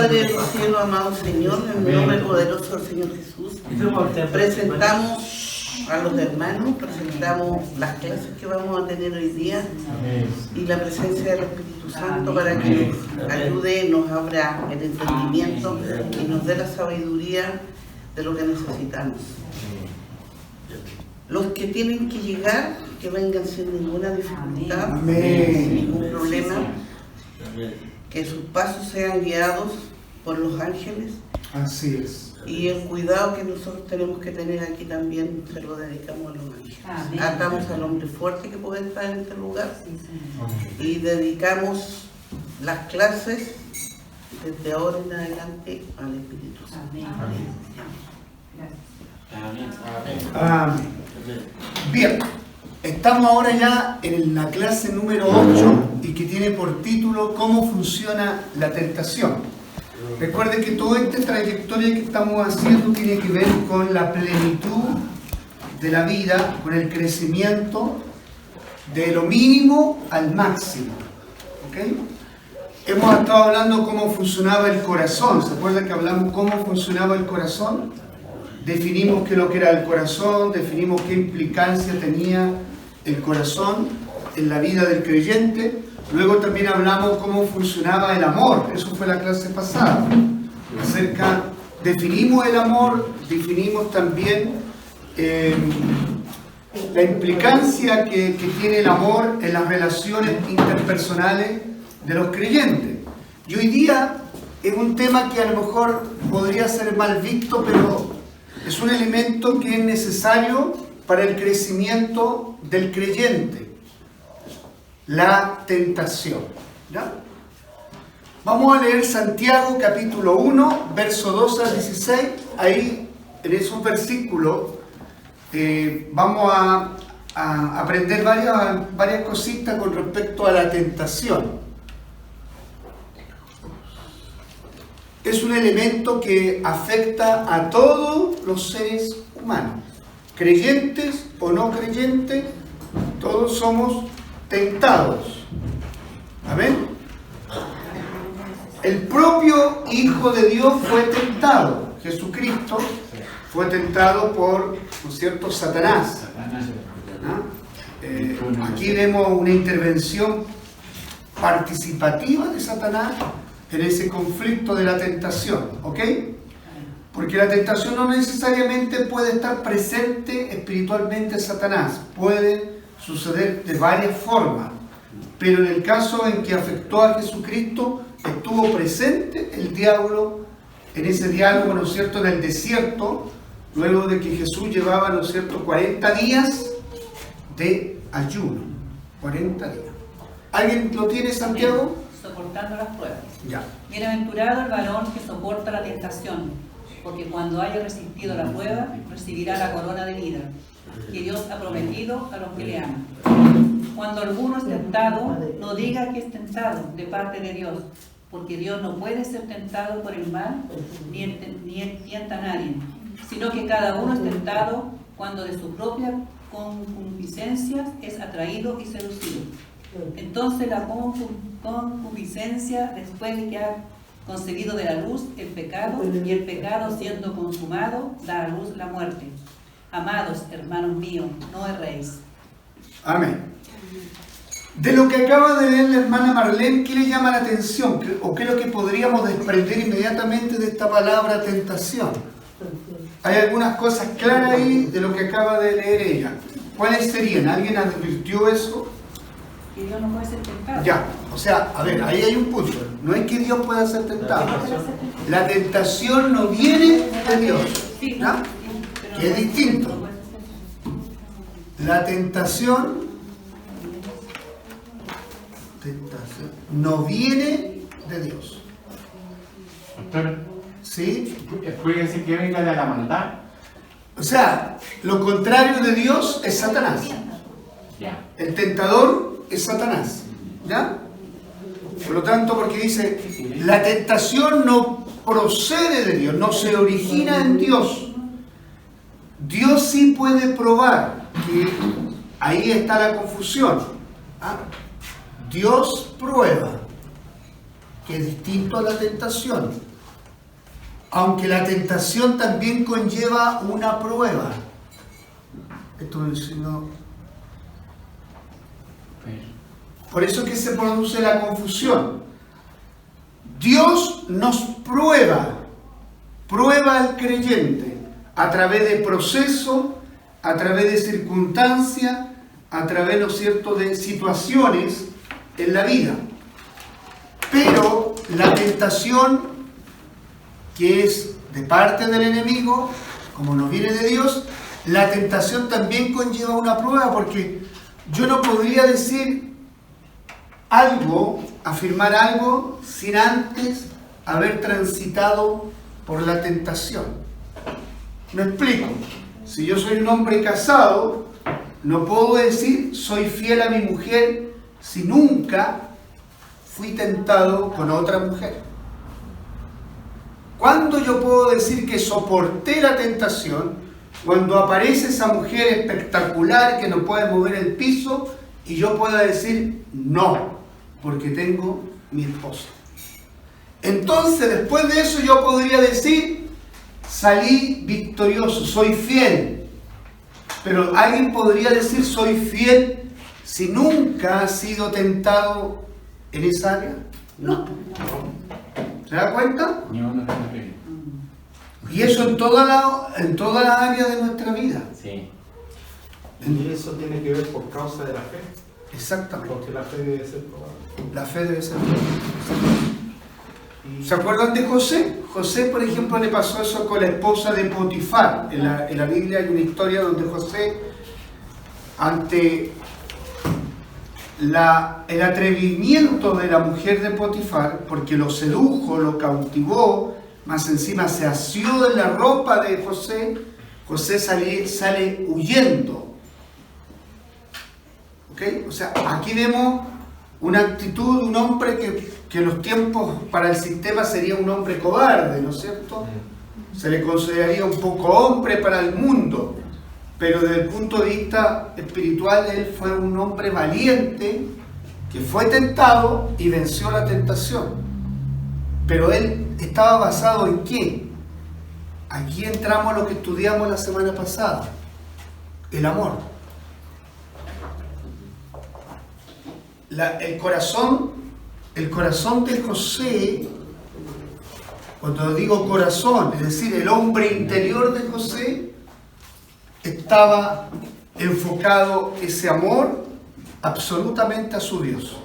Padre del cielo, amado Señor, en el nombre poderoso del Señor Jesús, presentamos a los hermanos, presentamos las clases que vamos a tener hoy día y la presencia del Espíritu Santo para que nos ayude, nos abra el entendimiento y nos dé la sabiduría de lo que necesitamos. Los que tienen que llegar, que vengan sin ninguna dificultad, sin ningún problema, que sus pasos sean guiados por los ángeles. Así es. Y el cuidado que nosotros tenemos que tener aquí también se lo dedicamos a los ángeles. Atamos al hombre fuerte que puede estar en este lugar y dedicamos las clases desde ahora en adelante al Espíritu Santo. Amén. Bien, estamos ahora ya en la clase número 8 y que tiene por título ¿Cómo funciona la tentación? Recuerden que toda esta trayectoria que estamos haciendo tiene que ver con la plenitud de la vida, con el crecimiento de lo mínimo al máximo. ¿Ok? Hemos estado hablando cómo funcionaba el corazón. ¿Se acuerdan que hablamos cómo funcionaba el corazón? Definimos qué es lo que era el corazón, definimos qué implicancia tenía el corazón en la vida del creyente. Luego también hablamos cómo funcionaba el amor, eso fue la clase pasada. Definimos el amor, definimos también la implicancia que tiene el amor en las relaciones interpersonales de los creyentes. Y hoy día es un tema que a lo mejor podría ser mal visto, pero es un elemento que es necesario para el crecimiento del creyente. La tentación. ¿Ya? Vamos a leer Santiago capítulo 1, verso 2 al 16. Ahí, en esos versículos, vamos a aprender varias cositas con respecto a la tentación. Es un elemento que afecta a todos los seres humanos, creyentes o no creyentes, todos somos tentados. Amén. El propio Hijo de Dios fue tentado. Jesucristo fue tentado por, ¿no es cierto?, Satanás. Aquí vemos una intervención participativa de Satanás en ese conflicto de la tentación, ¿ok? Porque la tentación no necesariamente puede estar presente espiritualmente Satanás, puede suceder de varias formas, pero en el caso en que afectó a Jesucristo, estuvo presente el diablo en ese diálogo, ¿no es cierto?, en el desierto, luego de que Jesús llevaba, ¿no es cierto?, 40 días de ayuno, 40 días. ¿Alguien lo tiene, Santiago? Soportando las pruebas. Ya. Bienaventurado el varón que soporta la tentación, porque cuando haya resistido la prueba, recibirá la corona de vida que Dios ha prometido a los que le aman. Cuando alguno es tentado, no diga que es tentado de parte de Dios, porque Dios no puede ser tentado por el mal, ni él tienta a nadie, sino que cada uno es tentado cuando de su propia concupiscencia es atraído y seducido. Entonces la concupiscencia, después de que ha concebido de la luz el pecado, y el pecado siendo consumado, da a luz la muerte. Amados hermanos míos, no erréis. Amén. De lo que acaba de leer la hermana Marlene, ¿qué le llama la atención? ¿O qué es lo que podríamos desprender inmediatamente de esta palabra tentación? Hay algunas cosas claras ahí de lo que acaba de leer ella. ¿Cuáles serían? ¿Alguien advirtió eso? Que Dios no puede ser tentado. Ya, o sea, a ver, ahí hay un punto. No es que Dios pueda ser tentado. La tentación no viene de Dios, ¿no? Que es distinto. La tentación no viene de Dios. Doctor, ¿Sí? ¿puede decir que venga de la maldad? O sea, lo contrario de Dios es Satanás. Ya. El tentador es Satanás. ¿Ya? Por lo tanto, porque dice, la tentación no procede de Dios, no se origina en Dios. Dios sí puede probar que ahí está la confusión. ¿Ah? Dios prueba, que es distinto a la tentación. aunque la tentación también conlleva una prueba. Esto me enseñó. Por eso es que se produce la confusión. Dios nos prueba al creyente a través de procesos, a través de circunstancias, a través, ¿no es cierto?, de situaciones en la vida. Pero la tentación, que es de parte del enemigo, como nos viene de Dios, la tentación también conlleva una prueba, porque yo no podría decir algo, afirmar algo, sin antes haber transitado por la tentación. Me explico. Si yo soy un hombre casado, no puedo decir soy fiel a mi mujer si nunca fui tentado con otra mujer. ¿Cuándo yo puedo decir que soporté la tentación? Cuando aparece esa mujer espectacular que no puede mover el piso y yo pueda decir no, porque tengo mi esposa. Entonces, después de eso yo podría decir salí victorioso, soy fiel. Pero alguien podría decir soy fiel si nunca ha sido tentado en esa área. No. ¿Se da cuenta? Y eso en toda la área de nuestra vida. Sí. Y eso tiene que ver por causa de la fe. Exactamente. Porque la fe debe ser probada. La fe debe ser probada. ¿Se acuerdan de José? José, por ejemplo, le pasó eso con la esposa de Potifar. En la Biblia hay una historia donde José, ante el atrevimiento de la mujer de Potifar, porque lo sedujo, lo cautivó, más encima se asió de la ropa de José, José sale huyendo. ¿Ok? O sea, aquí vemos una actitud de un hombre que en los tiempos para el sistema sería un hombre cobarde, ¿no es cierto? Se le consideraría un poco hombre para el mundo, pero desde el punto de vista espiritual él fue un hombre valiente que fue tentado y venció la tentación. Pero él estaba basado ¿en qué? Aquí entramos a lo que estudiamos la semana pasada, el amor. El corazón de José, cuando digo corazón, es decir, el hombre interior de José, estaba enfocado ese amor absolutamente a su Dios.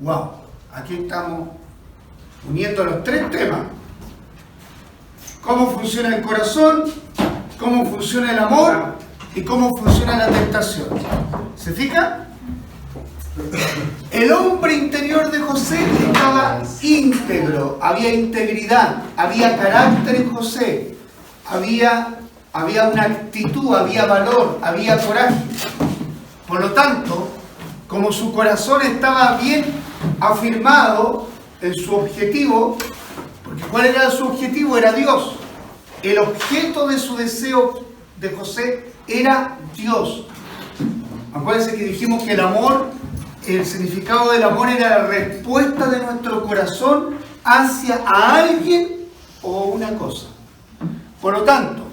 Wow, aquí estamos uniendo los tres temas. Cómo funciona el corazón, cómo funciona el amor y cómo funciona la tentación. ¿Se fija? El hombre interior de José estaba íntegro, había integridad, había carácter en José, había una actitud, había valor, había coraje. Por lo tanto, como su corazón estaba bien afirmado en su objetivo, porque ¿cuál era su objetivo? Era Dios. El objeto de su deseo de José era Dios. Acuérdense que dijimos que el amor, el significado del amor era la respuesta de nuestro corazón hacia a alguien o una cosa. Por lo tanto,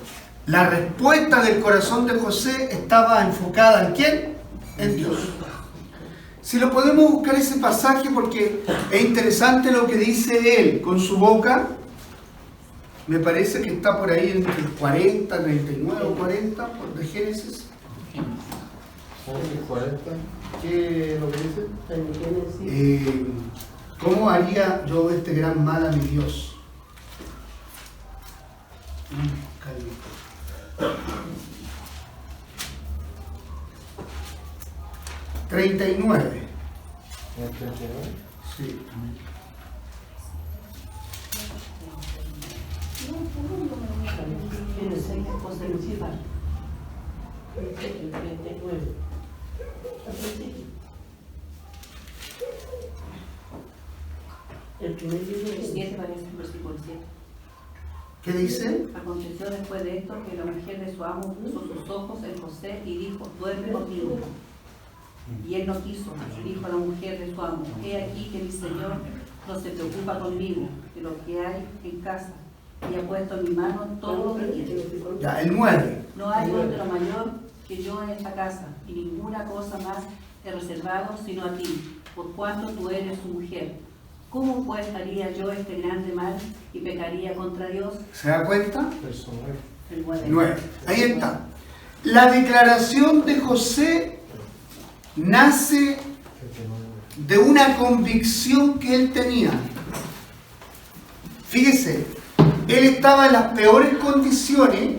la respuesta del corazón de José estaba enfocada ¿en quién? En Dios. Si lo podemos buscar ese pasaje, porque es interesante lo que dice él con su boca. Me parece que está por ahí entre 40, 39 o 40 de Génesis. 40. ¿Qué es lo que dice? ¿Cómo haría yo este gran mal a mi Dios? Calma. 39. Sí. El primer libro El 7 parece el versículo 7. ¿Qué dice? Aconteció después de esto que la mujer de su amo puso sus ojos en José y dijo, duerme conmigo. Y él no quiso. Dijo a la mujer de su amo, he aquí que mi señor no se preocupa conmigo, de lo que hay en casa, y ha puesto en mi mano todo lo que tiene. Ya, el 9. No hay otro mayor que yo en esta casa, y ninguna cosa más he reservado sino a ti, por cuanto tú eres su mujer. ¿Cómo pues haría yo este grande mal y pecaría contra Dios? ¿Se da cuenta? El 9. 9. Ahí está. La declaración de José nace de una convicción que él tenía. Fíjese, él estaba en las peores condiciones.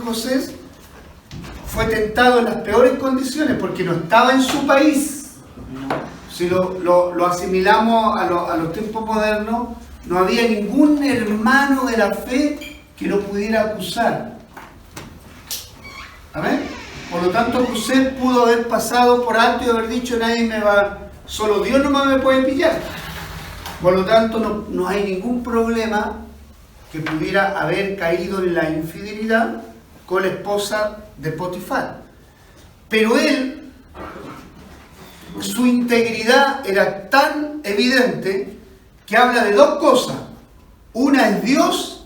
José fue tentado en las peores condiciones porque no estaba en su país. Si lo asimilamos a los tiempos modernos, no había ningún hermano de la fe que lo pudiera acusar. ¿Amén? Por lo tanto, José pudo haber pasado por alto y haber dicho: nadie me va, solo Dios nomás me puede pillar. Por lo tanto, no hay ningún problema que pudiera haber caído en la infidelidad con la esposa de Potifar. Pero él, su integridad era tan evidente que habla de dos cosas. Una es Dios,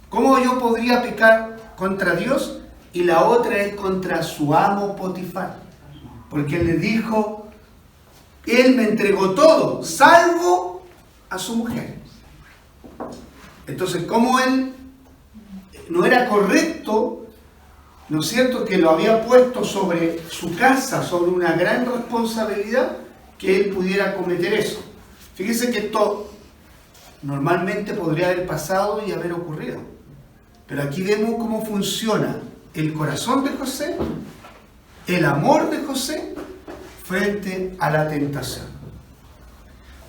¿cómo yo podría pecar contra Dios? Y la otra es contra su amo Potifar, porque él le dijo: él me entregó todo, salvo a su mujer. Entonces, como él no era correcto, ¿no es cierto?, que lo había puesto sobre su casa, sobre una gran responsabilidad, que él pudiera cometer eso. Fíjese que esto normalmente podría haber pasado y haber ocurrido. Pero aquí vemos cómo funciona el corazón de José, el amor de José frente a la tentación.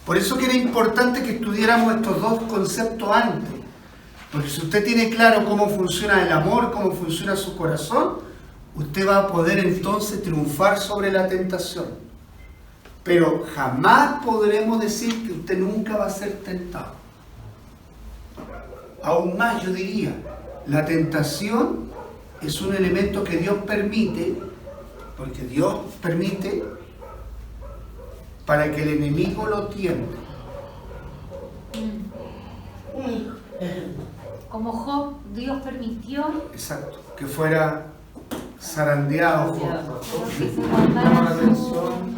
Por eso que era importante que estudiáramos estos dos conceptos antes. Porque si usted tiene claro cómo funciona el amor, cómo funciona su corazón, usted va a poder entonces triunfar sobre la tentación. Pero jamás podremos decir que usted nunca va a ser tentado. Aún más yo diría, la tentación es un elemento que Dios permite, porque Dios permite para que el enemigo lo tiente. Como Job, Dios permitió. Exacto, que fuera zarandeado Job. Llama la atención,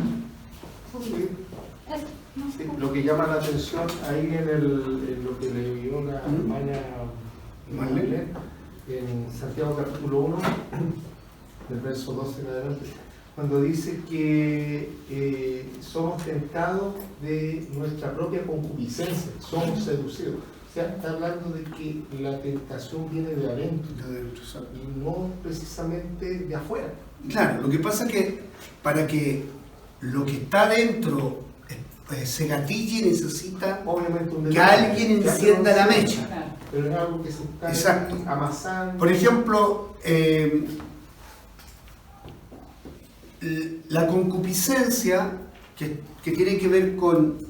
lo que llama la atención ahí en lo que le dio la hermana Marlene, en Santiago capítulo 1, del verso 12 en adelante, cuando dice que somos tentados de nuestra propia concupiscencia, somos seducidos. O sea, está hablando de que la tentación viene de adentro y no precisamente de afuera. Claro, lo que pasa es que para que lo que está dentro se gatille necesita Obviamente que alguien encienda la mecha. Pero es algo que se está amasando. Por ejemplo, la concupiscencia que tiene que ver con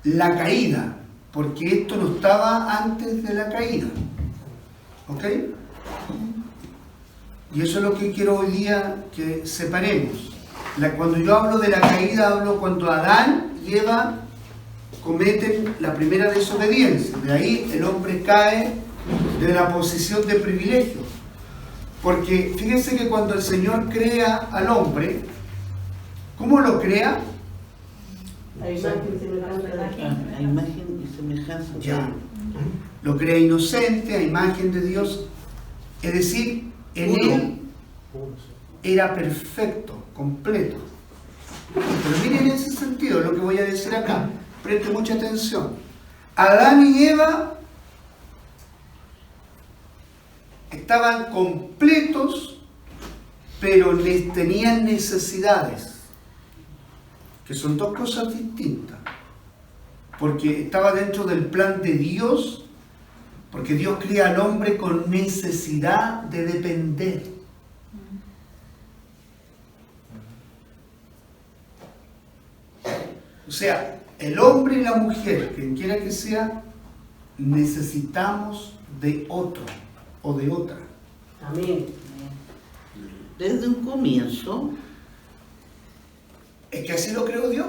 la caída, porque esto no estaba antes de la caída. ¿Ok? Y eso es lo que quiero hoy día que separemos. Cuando yo hablo de la caída, hablo cuando Adán y Eva cometen la primera desobediencia. De ahí el hombre cae de la posición de privilegio. Porque fíjense que cuando el Señor crea al hombre, ¿cómo lo crea? A imagen y semejanza. Ya. Lo crea inocente, a imagen de Dios. Es decir, en él era perfecto, completo. Pero miren en ese sentido lo que voy a decir acá. Preste mucha atención. Adán y Eva estaban completos, pero les tenían necesidades, que son dos cosas distintas. Porque estaba dentro del plan de Dios, porque Dios crea al hombre con necesidad de depender. O sea, el hombre y la mujer, quien quiera que sea, necesitamos de otro o de otra. Amén. Desde un comienzo, Es que así lo creó Dios.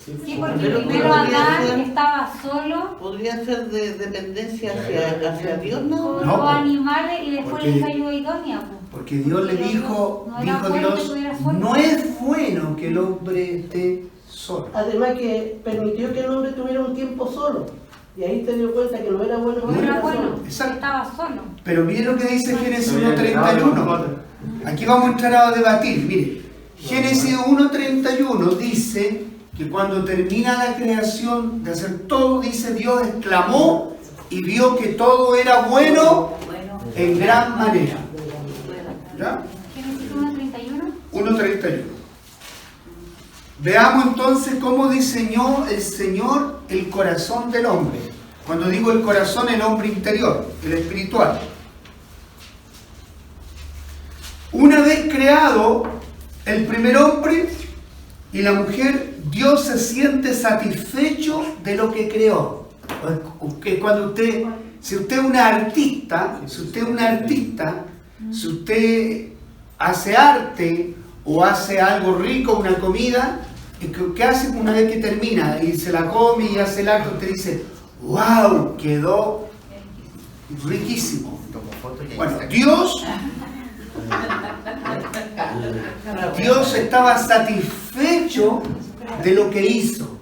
Sí, porque Pero primero podría Adán ser- estaba solo Podría ser de dependencia hacia Dios, con ¿no? No, los animales y después porque- le hizo ayuda idónea. Pues. Porque Dios le dijo, No era bueno que Dios, estuviera solo. no es bueno que el hombre esté solo. Además que permitió que el hombre tuviera un tiempo solo. Y ahí se dio cuenta que no era bueno que No era estuviera bueno, solo. Exacto. estaba solo. Pero miren lo que dice Génesis Había llegado 1.31. los Aquí vamos a entrar a debatir. Mire, Génesis 1.31 dice que cuando termina la creación de hacer todo, dice Dios exclamó y vio que todo era bueno Bueno, en gran manera. ¿Ya? Génesis 1:31. 1.31. Veamos entonces cómo diseñó el Señor el corazón del hombre. Cuando digo el corazón, el hombre interior, el espiritual. Una vez creado el primer hombre y la mujer, Dios se siente satisfecho de lo que creó. Cuando usted, si usted es una artista, si usted hace arte o hace algo rico, una comida, ¿qué hace una vez que termina y se la come y hace el arte? Usted dice, wow, quedó riquísimo. Bueno, Dios estaba satisfecho de lo que hizo,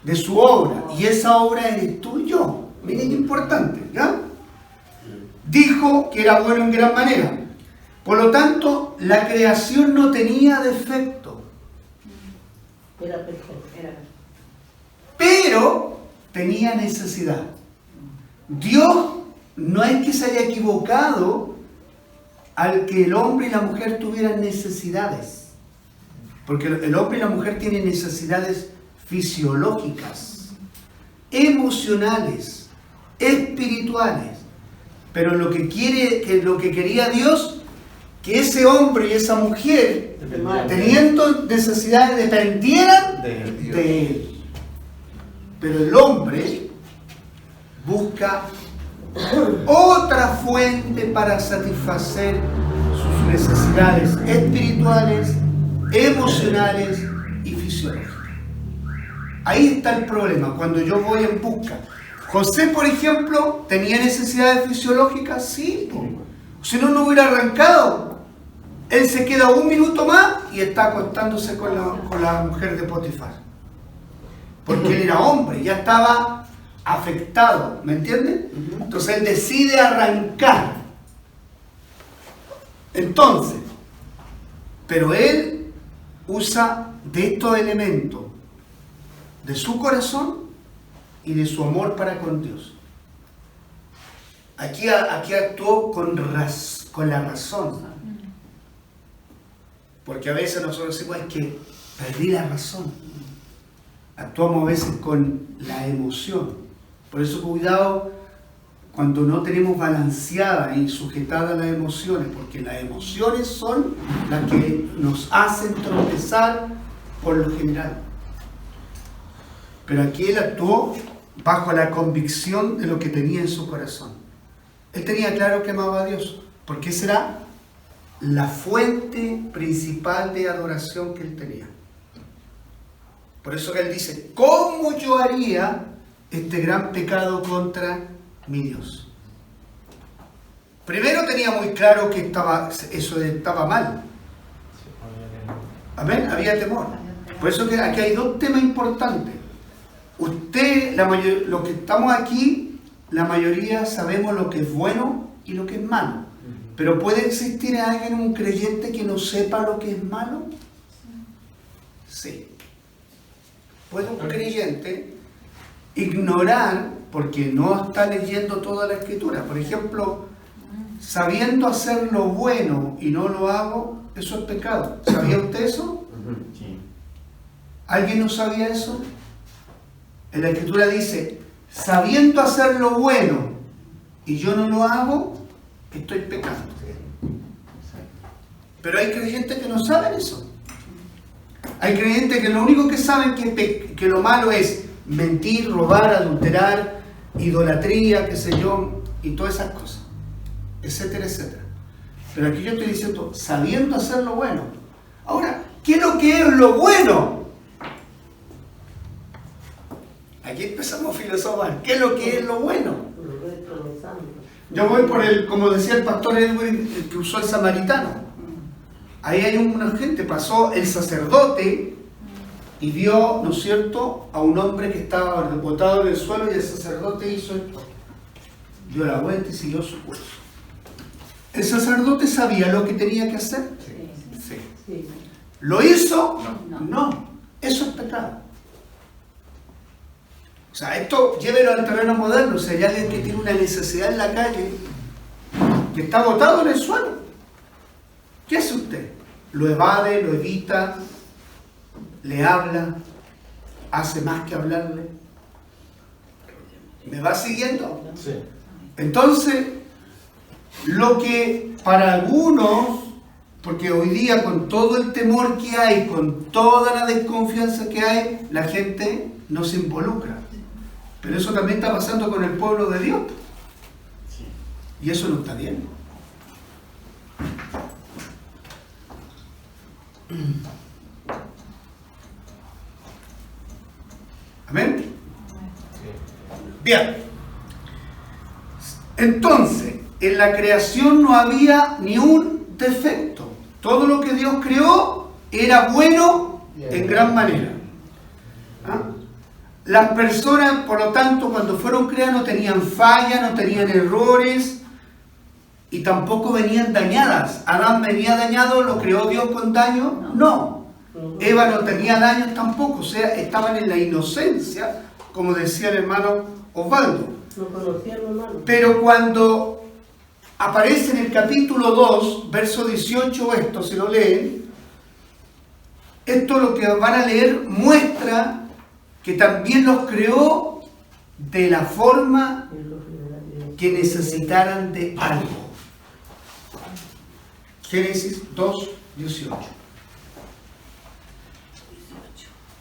de su obra, y esa obra eres tú y yo. Miren qué importante, ¿ya? Dijo que era bueno en gran manera. Por lo tanto, la creación no tenía defecto, Era perfecto. pero tenía necesidad. Dios no es que se haya equivocado al que el hombre y la mujer tuvieran necesidades, porque el hombre y la mujer tienen necesidades fisiológicas, emocionales, espirituales, pero lo que quería Dios, que ese hombre y esa mujer, teniendo necesidades, dependieran de él. Pero el hombre busca otra fuente para satisfacer sus necesidades espirituales, emocionales y fisiológicas. Ahí está el problema, cuando yo voy en busca. José, por ejemplo, ¿tenía necesidades fisiológicas? Sí, si no, no hubiera arrancado. Él se queda un minuto más y está acostándose con la mujer de Potifar. Porque él era hombre, ya estaba afectado, ¿me entienden? Entonces él decide arrancar. Entonces, pero él usa de estos elementos de su corazón y de su amor para con Dios. Aquí actuó con la razón. Porque a veces nosotros decimos, es que perdí la razón. Actuamos a veces con la emoción. Por eso cuidado cuando no tenemos balanceada y sujetada las emociones, porque las emociones son las que nos hacen tropezar por lo general. Pero aquí él actuó bajo la convicción de lo que tenía en su corazón. Él tenía claro que amaba a Dios, porque esa era la fuente principal de adoración que él tenía. Por eso que él dice, ¿cómo yo haría este gran pecado contra mi Dios? Primero tenía muy claro que eso estaba mal. Amén, había temor. Por eso que aquí hay dos temas importantes. Los que estamos aquí, la mayoría sabemos lo que es bueno y lo que es malo. Pero ¿puede existir alguien, un creyente, que no sepa lo que es malo? Sí. ¿Puede un creyente ignorar, porque no está leyendo toda la escritura? Por ejemplo, sabiendo hacer lo bueno y no lo hago, eso es pecado. ¿Sabía usted eso? Sí. ¿Alguien no sabía eso? En la escritura dice, sabiendo hacer lo bueno y yo no lo hago, estoy pecando. Pero hay creyentes que no saben eso. Hay creyentes que lo único que saben que lo malo es mentir, robar, adulterar, idolatría, qué sé yo, y todas esas cosas, etcétera, etcétera. Pero aquí yo estoy diciendo, sabiendo hacer lo bueno. Ahora, ¿Qué es lo que es lo bueno? Aquí empezamos a filosofar. ¿Qué es lo que es lo bueno? Yo voy por el, como decía el pastor Edwin, el que usó el samaritano. Ahí hay una gente, pasó el sacerdote y vio, ¿no es cierto?, a un hombre que estaba botado en el suelo y el sacerdote hizo esto. Dio la vuelta y siguió su curso. ¿El sacerdote sabía lo que tenía que hacer? Sí. ¿Lo hizo? No. Eso es pecado. O sea, esto llévelo al terreno moderno. O sea, hay alguien que tiene una necesidad en la calle, que está botado en el suelo. ¿Qué hace usted? ¿Lo evade, lo evita, le habla, hace más que hablarle? ¿Me va siguiendo? Sí. Entonces, lo que para algunos, porque hoy día con todo el temor que hay, con toda la desconfianza que hay, la gente no se involucra. Pero eso también está pasando con el pueblo de Dios. Y eso no está bien. ¿Amén? Bien. Entonces, en la creación no había ni un defecto. Todo lo que Dios creó era bueno en gran manera. ¿Ah? Las personas, por lo tanto, cuando fueron creadas no tenían fallas, no tenían errores y tampoco venían dañadas. ¿Adán venía dañado? ¿Lo creó Dios con daño? No. Eva no tenía daños tampoco, o sea, estaban en la inocencia, como decía el hermano Osvaldo. No conocían los malos. Pero cuando aparece en el capítulo 2, verso 18, esto, si lo leen, esto lo que van a leer muestra que también los creó de la forma que necesitaran de algo. Génesis 2, 18.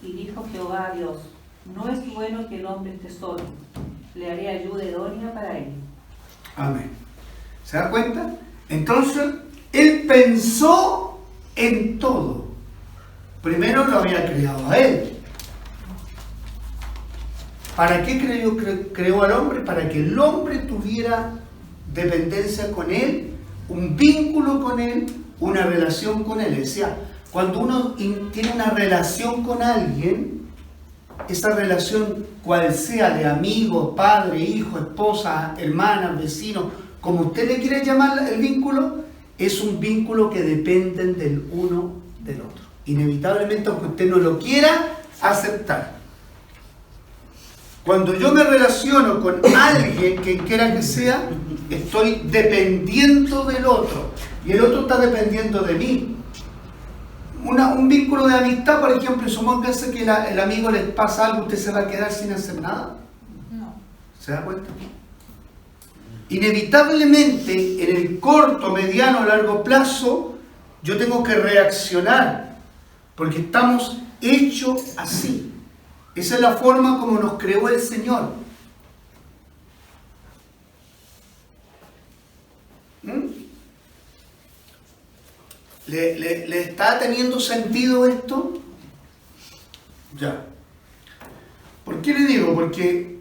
Y dijo Jehová a Dios: no es bueno que el hombre esté solo, le haré ayuda idónea para él. Amén. ¿Se da cuenta? Entonces, él pensó en todo. Primero lo había creado a él. ¿Para qué creó al hombre? Para que el hombre tuviera dependencia con él, un vínculo con él, una relación con él. Decía, cuando uno tiene una relación con alguien, esa relación, cual sea, de amigo, padre, hijo, esposa, hermana, vecino, como usted le quiere llamar el vínculo, es un vínculo que dependen del uno del otro. Inevitablemente, aunque usted no lo quiera aceptar. Cuando yo me relaciono con alguien, quien quiera que sea, estoy dependiendo del otro. Y el otro está dependiendo de mí. Un vínculo de amistad, por ejemplo, supóngase que el amigo les pasa algo, ¿usted se va a quedar sin hacer nada? No. ¿Se da cuenta? Inevitablemente, en el corto, mediano o largo plazo, yo tengo que reaccionar, porque estamos hechos así. Esa es la forma como nos creó el Señor. ¿Le está teniendo sentido esto? Ya. ¿Por qué le digo? Porque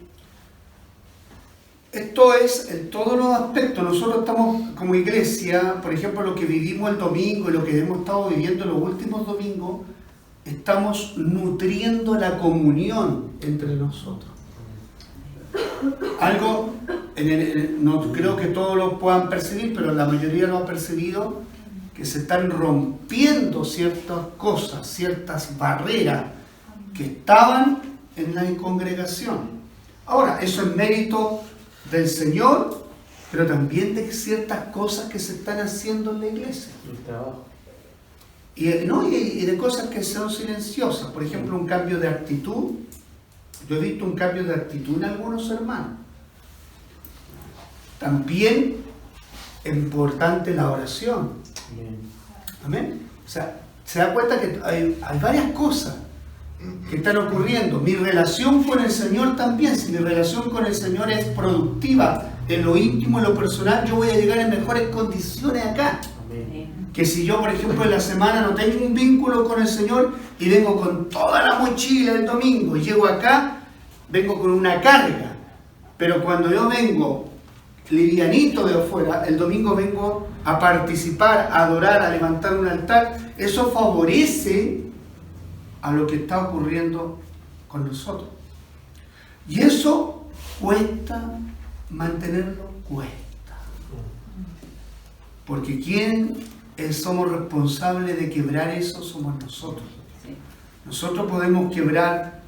esto es en todos los aspectos. Nosotros estamos como iglesia, por ejemplo, lo que vivimos el domingo y lo que hemos estado viviendo los últimos domingos, estamos nutriendo la comunión entre nosotros. Algo, no creo que todos lo puedan percibir, pero la mayoría lo ha percibido, que se están rompiendo ciertas cosas, ciertas barreras que estaban en la congregación. Ahora, eso es mérito del Señor, pero también de ciertas cosas que se están haciendo en la iglesia. El trabajo. Y de cosas que son silenciosas. Por ejemplo, un cambio de actitud. Yo he visto un cambio de actitud en algunos hermanos. También es importante la oración. Amén. O sea, se da cuenta que hay varias cosas que están ocurriendo. Mi relación con el Señor también. Si mi relación con el Señor es productiva en lo íntimo, en lo personal, yo voy a llegar en mejores condiciones acá. Amén. que si yo, por ejemplo, en la semana no tengo un vínculo con el Señor y vengo con toda la mochila el domingo y llego acá, vengo con una carga. Pero cuando yo vengo livianito de afuera, el domingo vengo a participar, a adorar, a levantar un altar, eso favorece a lo que está ocurriendo con nosotros. Y eso cuesta mantenerlo, cuesta. Porque ¿quién somos responsables de quebrar eso? Somos nosotros. Nosotros podemos quebrar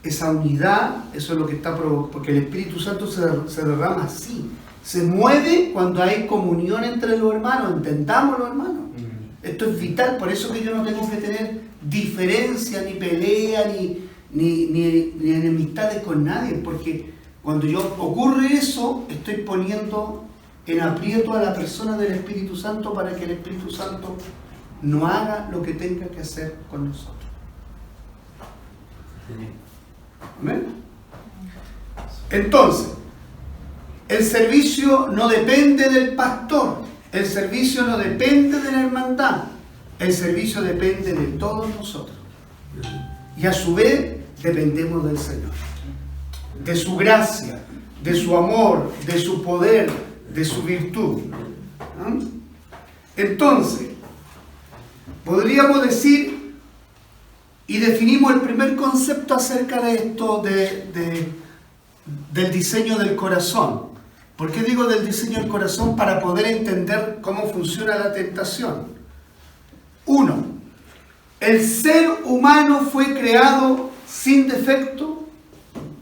esa unidad, eso es lo que está provocando, porque el Espíritu Santo se derrama así. Se mueve cuando hay comunión entre los hermanos, entendámoslo, hermanos. Esto es vital, por eso que yo no tengo que tener diferencia, ni pelea, ni enemistades con nadie, porque cuando ocurre eso, estoy poniendo en aprieto a la persona del Espíritu Santo para que el Espíritu Santo no haga lo que tenga que hacer con nosotros. ¿Amén? Entonces, el servicio no depende del pastor, el servicio no depende de la hermandad, el servicio depende de todos nosotros. Y a su vez dependemos del Señor, de su gracia, de su amor, de su poder, de su virtud. Entonces, podríamos decir, y definimos el primer concepto acerca de esto, del diseño del corazón. ¿Por qué digo del diseño del corazón? Para poder entender cómo funciona la tentación. 1. El ser humano fue creado sin defecto,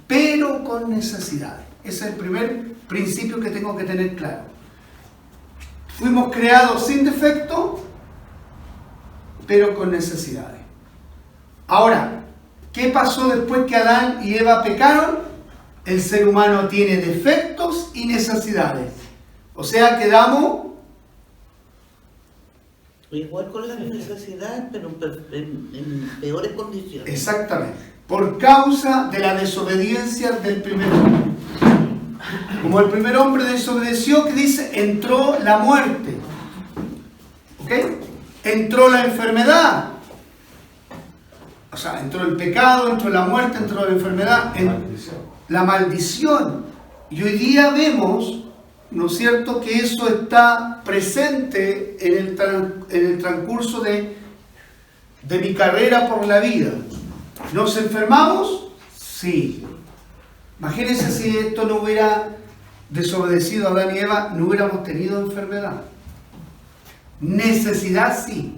pero con necesidades. Ese es el primer principio que tengo que tener claro. Fuimos creados sin defecto, pero con necesidades. Ahora, ¿qué pasó después que Adán y Eva pecaron? El ser humano tiene defectos y necesidades. O sea, quedamos igual con las necesidades, pero en peores condiciones. exactamente, por causa de la desobediencia del primer hombre. Como el primer hombre desobedeció, que dice, entró la muerte. ¿Ok? Entró la enfermedad. O sea, entró el pecado, entró la muerte, entró la enfermedad, la maldición. Y hoy día vemos, ¿no es cierto?, que eso está presente en el transcurso de mi carrera por la vida. ¿Nos enfermamos? Sí. Imagínense si esto no hubiera desobedecido a Adán y Eva, no hubiéramos tenido enfermedad. Necesidad sí,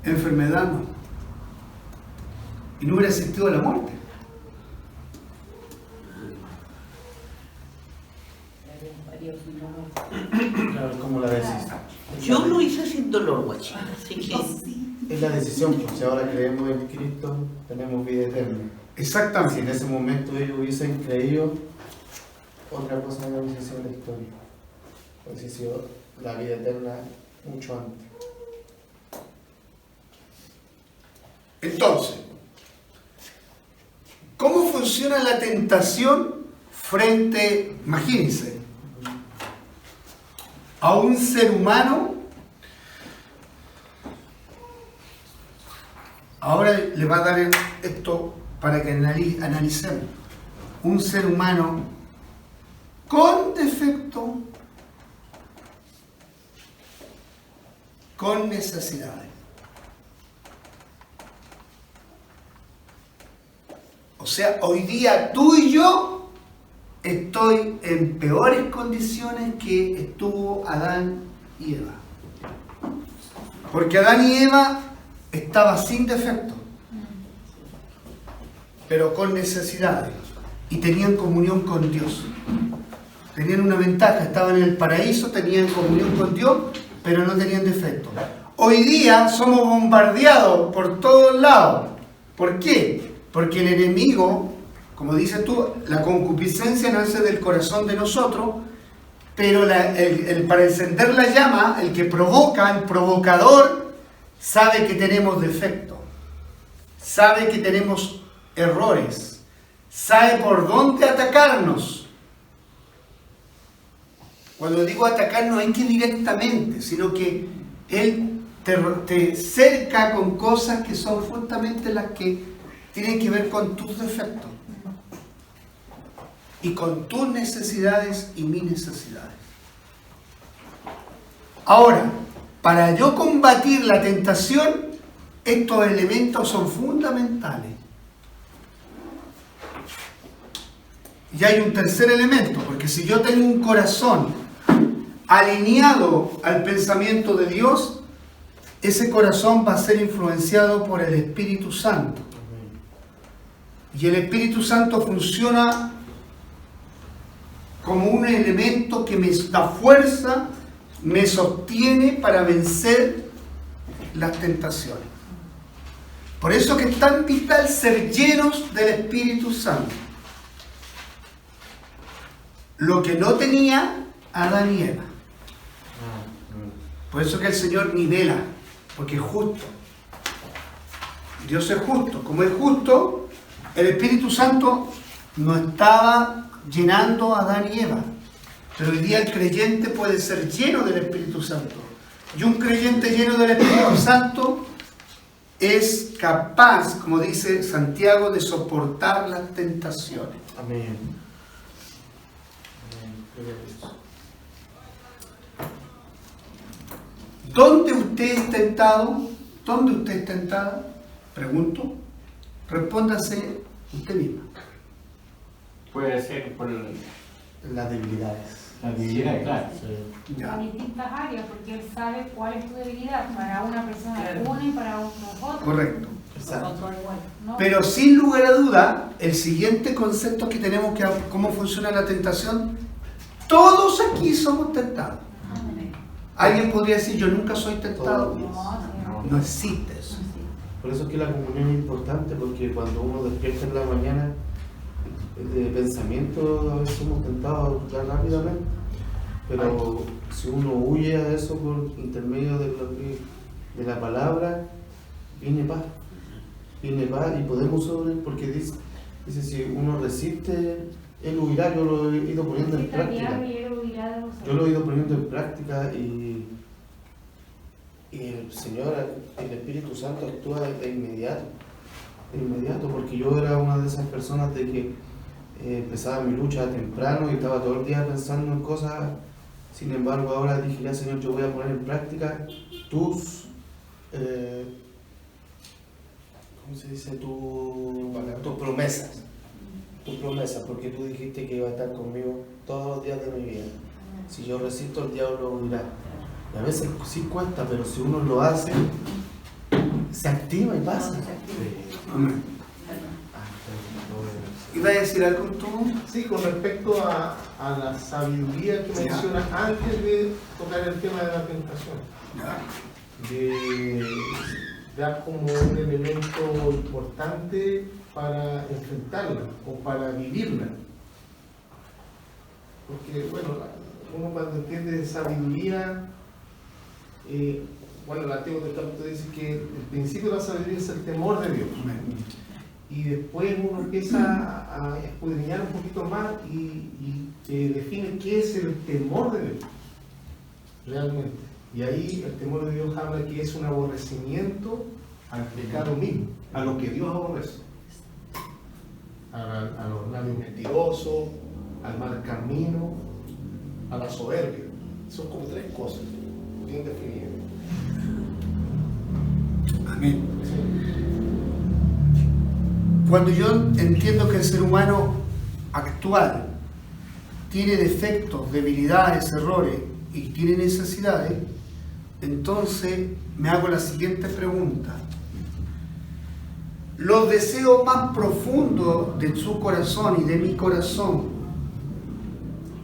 enfermedad no. Y no hubiera existido la muerte. Claro, como la decisión. Yo lo hice sin dolor, guachita, así que Es la decisión, pues si ahora creemos en Cristo, tenemos vida eterna. Exactamente. Si en ese momento ellos hubiesen creído, otra cosa no hubiese sido la historia. Hubiese sido la vida eterna mucho antes. Entonces, ¿cómo funciona la tentación frente, imagínense, a un ser humano? Ahora le va a dar esto para que analicemos. Un ser humano con defecto, con necesidades. O sea, hoy día tú y yo estoy en peores condiciones que estuvo Adán y Eva. Porque Adán y Eva estaban sin defecto, pero con necesidades, y tenían comunión con Dios. Tenían una ventaja, estaban en el paraíso, tenían comunión con Dios, pero no tenían defecto. Hoy día somos bombardeados por todos lados. ¿Por qué? Porque el enemigo, como dices tú, la concupiscencia nace del corazón de nosotros, pero para encender la llama, el que provoca, el provocador, sabe que tenemos defectos, sabe que tenemos errores, sabe por dónde atacarnos. Cuando digo atacar no es que directamente, sino que él te cerca con cosas que son justamente las que tienen que ver con tus defectos y con tus necesidades y mis necesidades. Ahora, para yo combatir la tentación, estos elementos son fundamentales. Y hay un tercer elemento, porque si yo tengo un corazón alineado al pensamiento de Dios, ese corazón va a ser influenciado por el Espíritu Santo. Y el Espíritu Santo funciona como un elemento que me da fuerza, me sostiene para vencer las tentaciones. Por eso que es tan vital ser llenos del Espíritu Santo. Lo que no tenía Adán y Eva. Por eso que el Señor nivela, porque es justo. Dios es justo. Como es justo, el Espíritu Santo no estaba llenando a Adán y Eva. Pero hoy día el creyente puede ser lleno del Espíritu Santo. Y un creyente lleno del Espíritu Santo es capaz, como dice Santiago, de soportar las tentaciones. Amén. ¿Dónde usted es tentado? ¿Dónde usted es tentada? Pregunto. Respóndase usted misma. Puede ser por Las debilidades. la debilidad, claro. Sí. Ya. En distintas áreas, porque él sabe cuál es tu debilidad. Para una persona es una y para otro otra. Correcto. Exacto. Control igual. ¿No? Pero sin lugar a duda, el siguiente concepto que tenemos que cómo funciona la tentación, todos aquí somos tentados. Alguien podría decir, yo nunca soy tentado. No existe eso. Por eso es que la comunión es importante, porque cuando uno despierta en la mañana de pensamiento, a veces somos tentados rápidamente. Pero si uno huye a eso por intermedio de la palabra, viene paz. Viene paz y podemos porque dice si uno resiste, él huirá. Yo lo he ido poniendo en práctica. Yo lo he ido poniendo en práctica y el Señor, el Espíritu Santo actúa de inmediato, porque yo era una de esas personas de que empezaba mi lucha temprano y estaba todo el día pensando en cosas. Sin embargo, ahora dije, ya Señor, yo voy a poner en práctica tus, ¿cómo se dice? Tus promesas. Tus promesas, porque tú dijiste que iba a estar conmigo todos los días de mi vida. Si yo resisto, el diablo huirá. Y a veces sí cuesta, pero si uno lo hace, se activa y pasa. Amén. ¿Iba a decir algo tú? Sí, con respecto a la sabiduría que mencionas antes de tocar el tema de la tentación. De dar como un elemento importante para enfrentarla o para vivirla. Porque, bueno, uno cuando entiende sabiduría, bueno, el Antiguo Testamento dice que el principio de la sabiduría es el temor de Dios. Y después uno empieza a escudriñar un poquito más y define qué es el temor de Dios, realmente. Y ahí el temor de Dios habla que es un aborrecimiento al pecado mismo, a lo que Dios aborrece. A los labios mentirosos, al mal camino, a la soberbia. Son como tres cosas bien definidas. Amén. Cuando yo entiendo que el ser humano actual tiene defectos, debilidades, errores y tiene necesidades, entonces me hago la siguiente pregunta. ¿Los deseos más profundos de su corazón y de mi corazón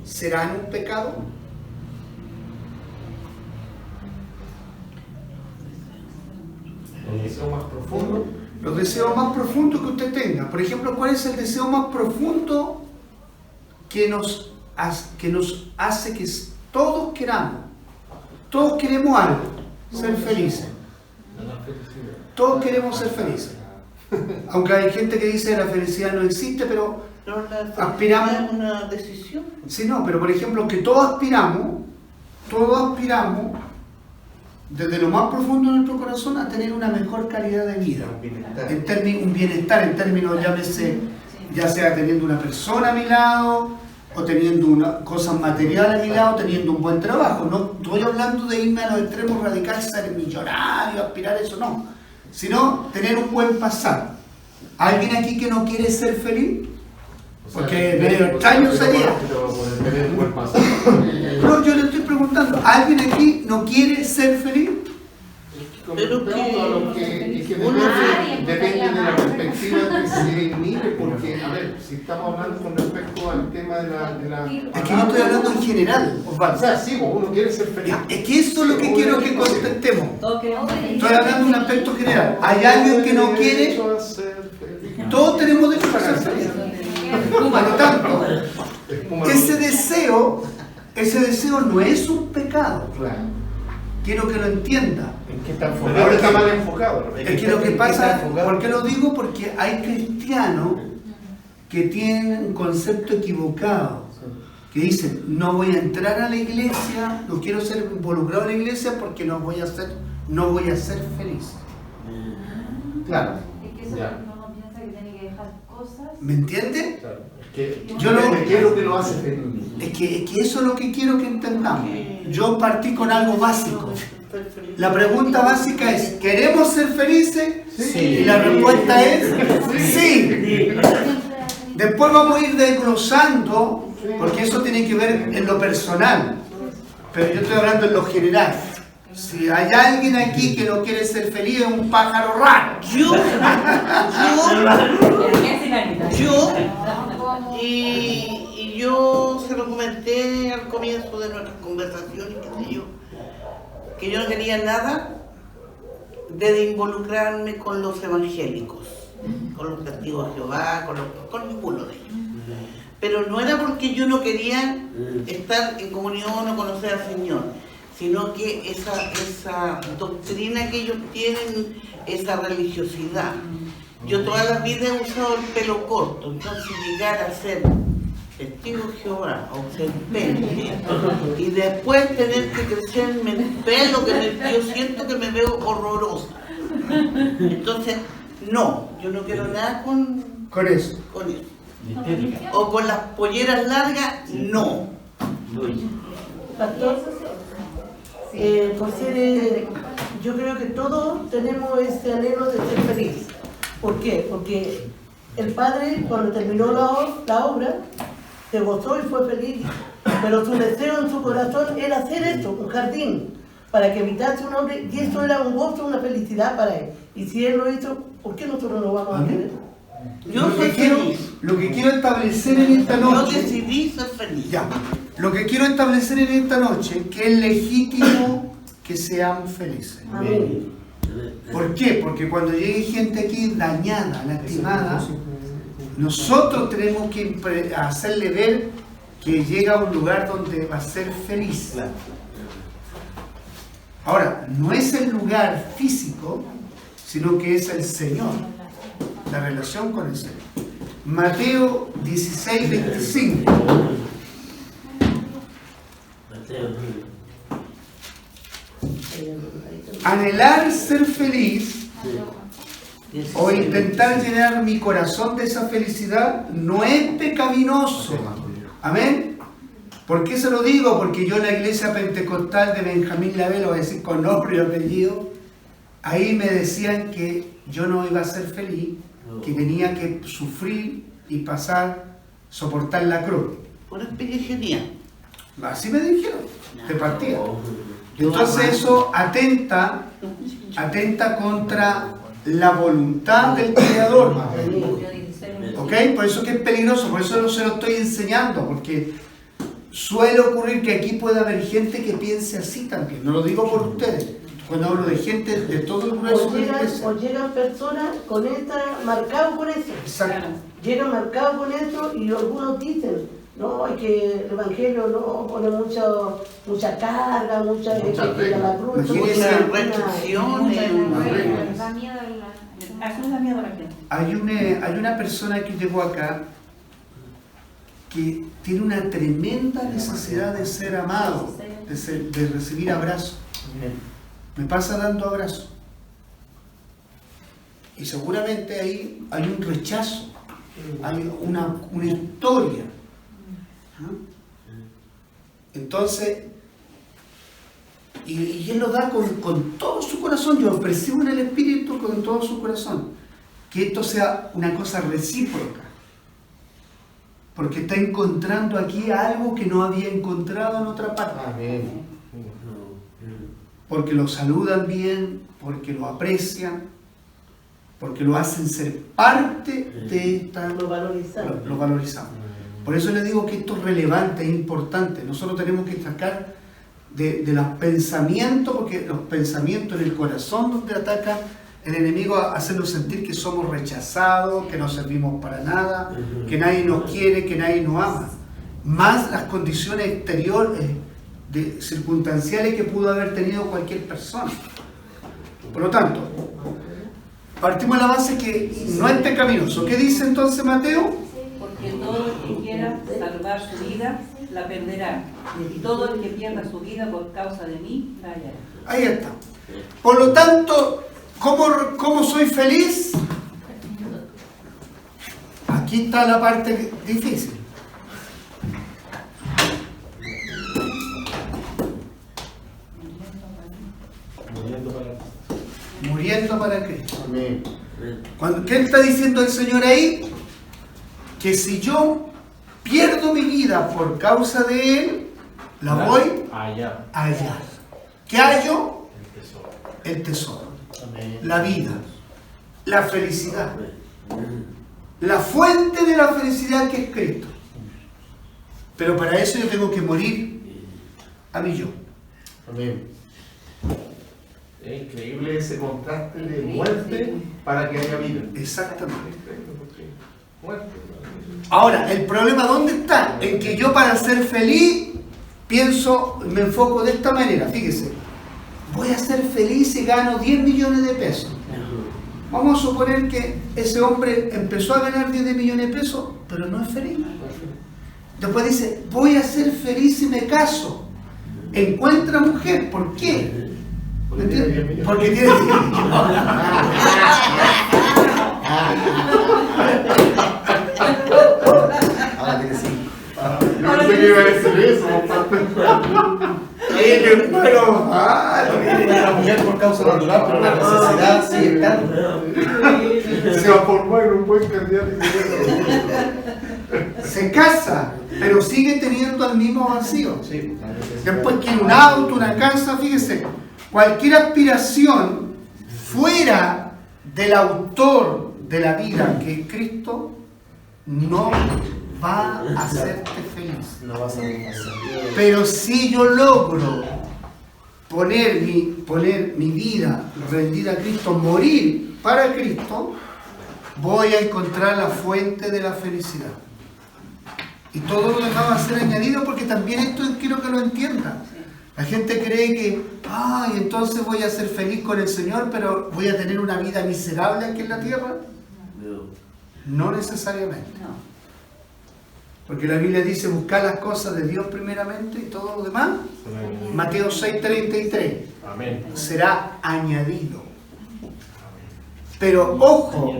serán un pecado? El deseo más profundo. Los deseos más profundos que usted tenga. Por ejemplo, ¿cuál es el deseo más profundo que nos hace que todos queramos? Todos queremos algo, ser felices. Todos queremos ser felices. Aunque hay gente que dice que la felicidad no existe, pero aspiramos. Es una decisión. Sí, no, pero por ejemplo, que todos aspiramos desde lo más profundo de nuestro corazón a tener una mejor calidad de vida, un bienestar en términos, llámese, ya sea teniendo una persona a mi lado, o teniendo cosas materiales a mi lado, teniendo un buen trabajo. No estoy hablando de irme a los extremos radicales, ser millonario, aspirar a eso, no. Sino tener un buen pasar. ¿Alguien aquí que no quiere ser feliz? Porque medio extraño sería. No, yo le estoy preguntando, ¿alguien aquí no quiere ser feliz? Pero depende de la perspectiva que se mire, porque, a ver, si estamos hablando con respecto al tema de la... Es que no estoy hablando en general, Osvaldo. O sea, sí, uno quiere ser feliz. Es que eso es lo que quiero que contestemos. Todos queremos ser felices. Estoy hablando de un aspecto general. ¿Hay alguien que no quiere? Todos tenemos derecho a ser felices. Por lo tanto, ese deseo no es un pecado. Claro. Quiero que lo entienda. ¿En qué está enfocado? Ahora está mal enfocado. Es que lo que pasa, ¿por qué lo digo? Porque hay cristianos que tienen un concepto equivocado, que dicen, no voy a entrar a la iglesia, no quiero ser involucrado en la iglesia porque no voy a ser feliz. Claro. Es que eso uno piensa que tiene que dejar cosas. ¿Me entiende? Claro. Es que Yo no quiero que lo hace feliz. Es que eso es lo que quiero que entendamos. Yo partí con algo básico. La pregunta básica es, ¿queremos ser felices? Sí. Y la respuesta es sí. Después vamos a ir desglosando, porque eso tiene que ver en lo personal. Pero yo estoy hablando en lo general. Si hay alguien aquí que no quiere ser feliz, es un pájaro raro. Y yo se lo comenté al comienzo de nuestra conversación, que yo no quería nada de involucrarme con los evangélicos, con los testigos de Jehová, con ninguno de ellos. Pero no era porque yo no quería estar en comunión o conocer al Señor, sino que esa doctrina que ellos tienen, esa religiosidad. Yo toda la vida he usado el pelo corto, entonces llegar a ser testigo de Jehová o ser pente y después tener que crecerme el pelo, yo siento que me veo horrorosa. Entonces, no, yo no quiero nada con eso. O con las polleras largas, no. Pastor, yo creo que todos tenemos ese anhelo de ser feliz. ¿Por qué? Porque el Padre, cuando terminó la obra, se gozó y fue feliz, pero su deseo en su corazón era hacer eso, un jardín, para que habitase un hombre, y eso era un gozo, una felicidad para él. Y si él lo hizo, ¿por qué nosotros no vamos a querer? Lo que quiero establecer en esta noche. Yo decidí ser feliz. Ya. Lo que quiero establecer en esta noche, que es legítimo que seamos felices. Amén. ¿Por qué? Porque cuando llegue gente aquí dañada, lastimada, nosotros tenemos que hacerle ver que llega a un lugar donde va a ser feliz. Ahora, no es el lugar físico, sino que es el Señor, la relación con el Señor. Mateo 16, 25. Anhelar ser feliz o intentar llenar mi corazón de esa felicidad no es pecaminoso. Amén. ¿Por qué se lo digo? Porque yo en la iglesia pentecostal de Benjamín Lavelo, lo voy a decir con nombre y apellido, ahí me decían que yo no iba a ser feliz, que tenía que sufrir y soportar la cruz. Por experiencia. Así me dijeron, de partida. Entonces eso atenta contra la voluntad del Creador. ¿Ok? Por eso que es peligroso, por eso no se lo estoy enseñando, porque suele ocurrir que aquí pueda haber gente que piense así también. No lo digo por ustedes, cuando hablo de gente de todo el grueso de la iglesia. O llegan personas marcados con eso. Exacto. Llegan marcados con eso y algunos dicen, no, es que el Evangelio no pone mucha carga, mucha la cruz, muchas restricciones. Da miedo a la gente. Hay una persona que llegó acá que tiene una tremenda necesidad de ser amado, de recibir abrazos. me pasa dando abrazos. Y seguramente ahí hay un rechazo, hay una historia. Entonces, y Él lo da con todo su corazón. Yo percibo en el Espíritu con todo su corazón que esto sea una cosa recíproca, porque está encontrando aquí algo que no había encontrado en otra parte. Amén. Porque lo saludan bien, porque lo aprecian, porque lo hacen ser parte de esta... Lo valorizamos. Lo valorizamos. Por eso les digo que esto es relevante, es importante. Nosotros tenemos que sacar de los pensamientos, porque los pensamientos en el corazón donde ataca el enemigo a hacernos sentir que somos rechazados, que no servimos para nada, que nadie nos quiere, que nadie nos ama. Más las condiciones exteriores, circunstanciales que pudo haber tenido cualquier persona. Por lo tanto, partimos de la base que no es pecaminoso. ¿Qué dice entonces Mateo? Porque todo el que quiera salvar su vida, la perderá. Y todo el que pierda su vida por causa de mí, la hallará. Ahí está. Por lo tanto, ¿cómo soy feliz? Aquí está la parte difícil. Muriendo para Cristo. Amén. ¿Qué está diciendo el Señor ahí? Que si yo pierdo mi vida por causa de Él, la voy Allá. a hallar. ¿Qué hallo? El tesoro. El tesoro, Amén. la vida, la felicidad, la fuente de la felicidad que es Cristo. Pero para eso yo tengo que morir a mi yo. Amén. Es increíble ese contraste de muerte para que haya vida. Exactamente. Muerte. Ahora, el problema ¿dónde está? En que yo para ser feliz pienso, me enfoco de esta manera. Fíjese, voy a ser feliz si gano 10 millones de pesos. Vamos a suponer que ese hombre empezó a ganar 10 millones de pesos, pero no es feliz. Después dice, voy a ser feliz si me caso. Encuentra mujer. ¿Por qué? Porque tiene 10 millones. Porque tiene 10 millones. Ahora tiene 5. Yo pensé que iba a decir eso. Bueno, La mujer por causa natural, pero la necesidad sigue estando. Se va a formar en un buen candidato. se casa, pero sigue teniendo el mismo vacío. Sí. Después quiere un auto, una casa, fíjese, cualquier aspiración fuera del autor de la vida, que es Cristo, no va a hacerte feliz. No vas a hacer. Pero si yo logro poner mi vida rendida a Cristo, morir para Cristo, voy a encontrar la fuente de la felicidad. Y todo lo demás va a ser añadido, porque también esto quiero que lo entiendan. La gente cree que, entonces voy a ser feliz con el Señor, pero voy a tener una vida miserable aquí en la tierra. No necesariamente. No. Porque la Biblia dice buscar las cosas de Dios primeramente y todo lo demás. Mateo 6:33. Amén. Será añadido. Pero ojo,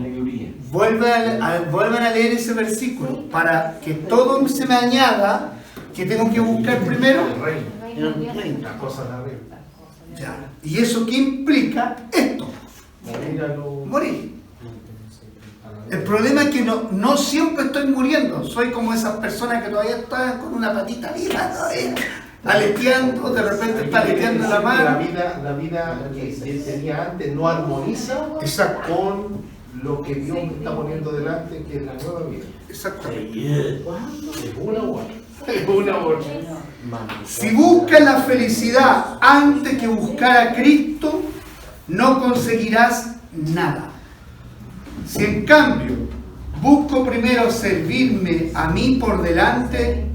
vuelvan a leer ese versículo. Para que todo se me añada, que tengo que buscar primero. Las cosas de arriba. Ya. ¿Y eso qué implica? Esto, Morir a lo... morir. El problema es que no siempre estoy muriendo. Soy como esas personas que todavía están con una patita viva, todavía aleteando, de repente está aleteando la mano. La vida que él tenía antes no armoniza Exacto. con lo que Dios me está poniendo delante, que es la nueva vida. Exactamente. Es una u otra. Es una u otra. Si buscas la felicidad antes que buscar a Cristo, no conseguirás nada. Si en cambio busco primero servirme a mí por delante,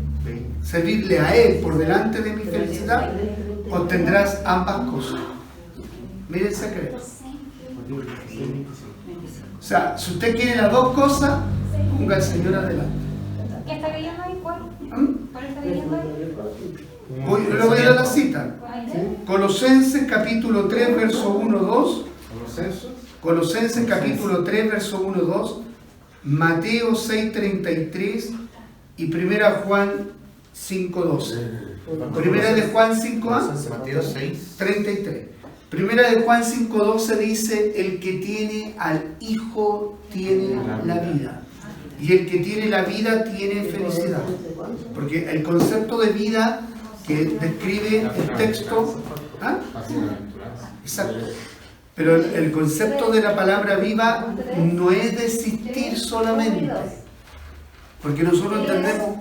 servirle a Él por delante de mi felicidad, obtendrás ambas cosas. Mire el secreto. O sea, si usted quiere las dos cosas, ponga al Señor adelante. ¿Qué está leyendo ahí? ¿Cuál? ¿Cuál está leyendo ahí? Le voy a dar la cita. Colosenses capítulo 3, verso 1-2. Colosenses capítulo 3, verso 1-2. Mateo 6:33 y 1 Juan 5:12. Primera de Juan 5:1. Mateo 6:33. Primera de Juan 5:12 dice: el que tiene al Hijo tiene la vida. Y el que tiene la vida tiene felicidad. Porque el concepto de vida que describe el texto, ¿ah? Exacto. Pero el concepto de la palabra viva no es de existir solamente. Porque nosotros entendemos,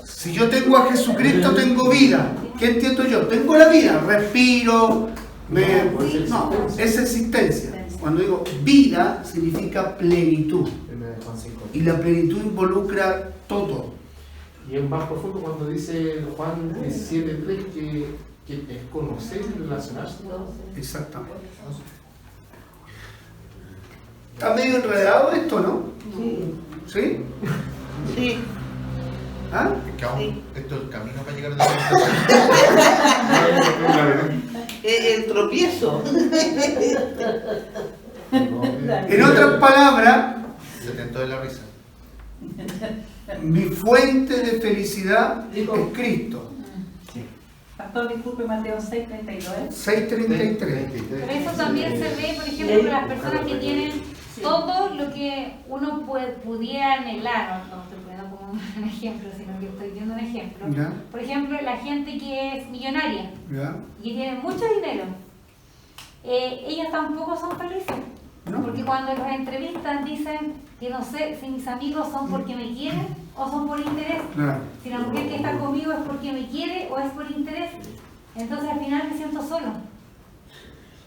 si yo tengo a Jesucristo tengo vida. ¿Qué entiendo yo? Tengo la vida, respiro, no, es existencia. Cuando digo vida significa plenitud. Y la plenitud involucra todo. Y es más profundo cuando dice Juan 17:3 que es conocer y relacionarse. Exactamente. Está medio enredado esto, ¿no? ¿Sí? Sí. ¿Ah? Esto es el camino para llegar a El tropiezo. En otras palabras, Se tentó de la risa. mi fuente de felicidad es Cristo. Pastor, disculpe, Mateo 6:32. 6:33. Pero eso también se ve, por ejemplo, con las personas que tienen todo lo que uno pudiera anhelar. No estoy poniendo como un ejemplo, sino que estoy viendo un ejemplo. ¿Ya? Por ejemplo, la gente que es millonaria ¿Ya? y que tiene mucho dinero, ellas tampoco son felices. No. Porque cuando los entrevistan dicen que no sé si mis amigos son porque me quieren o son por interés. Claro. Si la mujer que está conmigo es porque me quiere o es por interés. Entonces al final me siento solo.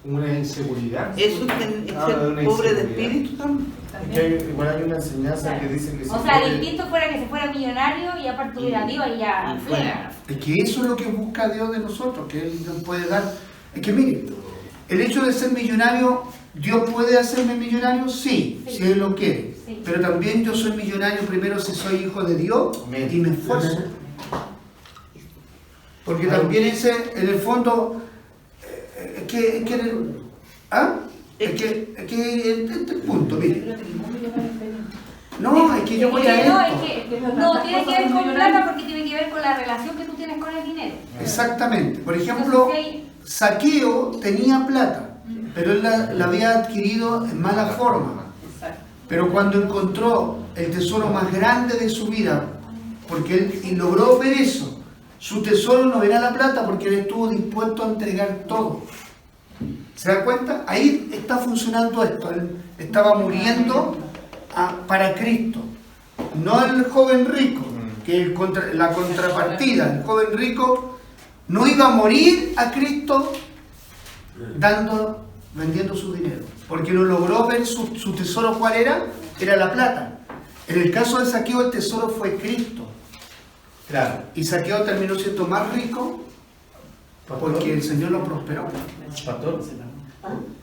Una inseguridad. Eso es ser pobre de espíritu también. Es que igual hay una enseñanza que dice que O sea, distinto fuera que se fuera millonario y aparte tuviera Dios y ya fuera. Es que eso es lo que busca Dios de nosotros, que Él nos puede dar. Es que miren, el hecho de ser millonario, ¿Dios puede hacerme millonario? Sí, si Él lo quiere. Sí. Pero también yo soy millonario primero si soy hijo de Dios y me esfuerzo. Porque también ese, en el fondo, este punto, mire. No, es que yo voy a esto. No, tiene que ver con plata porque tiene que ver con la relación que tú tienes con el dinero. Exactamente. Por ejemplo, Zaqueo tenía plata, pero él la había adquirido en mala forma. Pero cuando encontró el tesoro más grande de su vida, porque él logró ver eso, su tesoro no era la plata porque él estuvo dispuesto a entregar todo. ¿Se da cuenta? Ahí está funcionando esto. Él estaba muriendo para Cristo. No el joven rico, que la contrapartida. El joven rico no iba a morir a Cristo vendiendo su dinero, porque no logró ver su tesoro. ¿Cuál era? Era la plata. En el caso de Zaqueo, el tesoro fue Cristo. Claro. Y Zaqueo terminó siendo más rico porque el Señor lo prosperó. Pastor,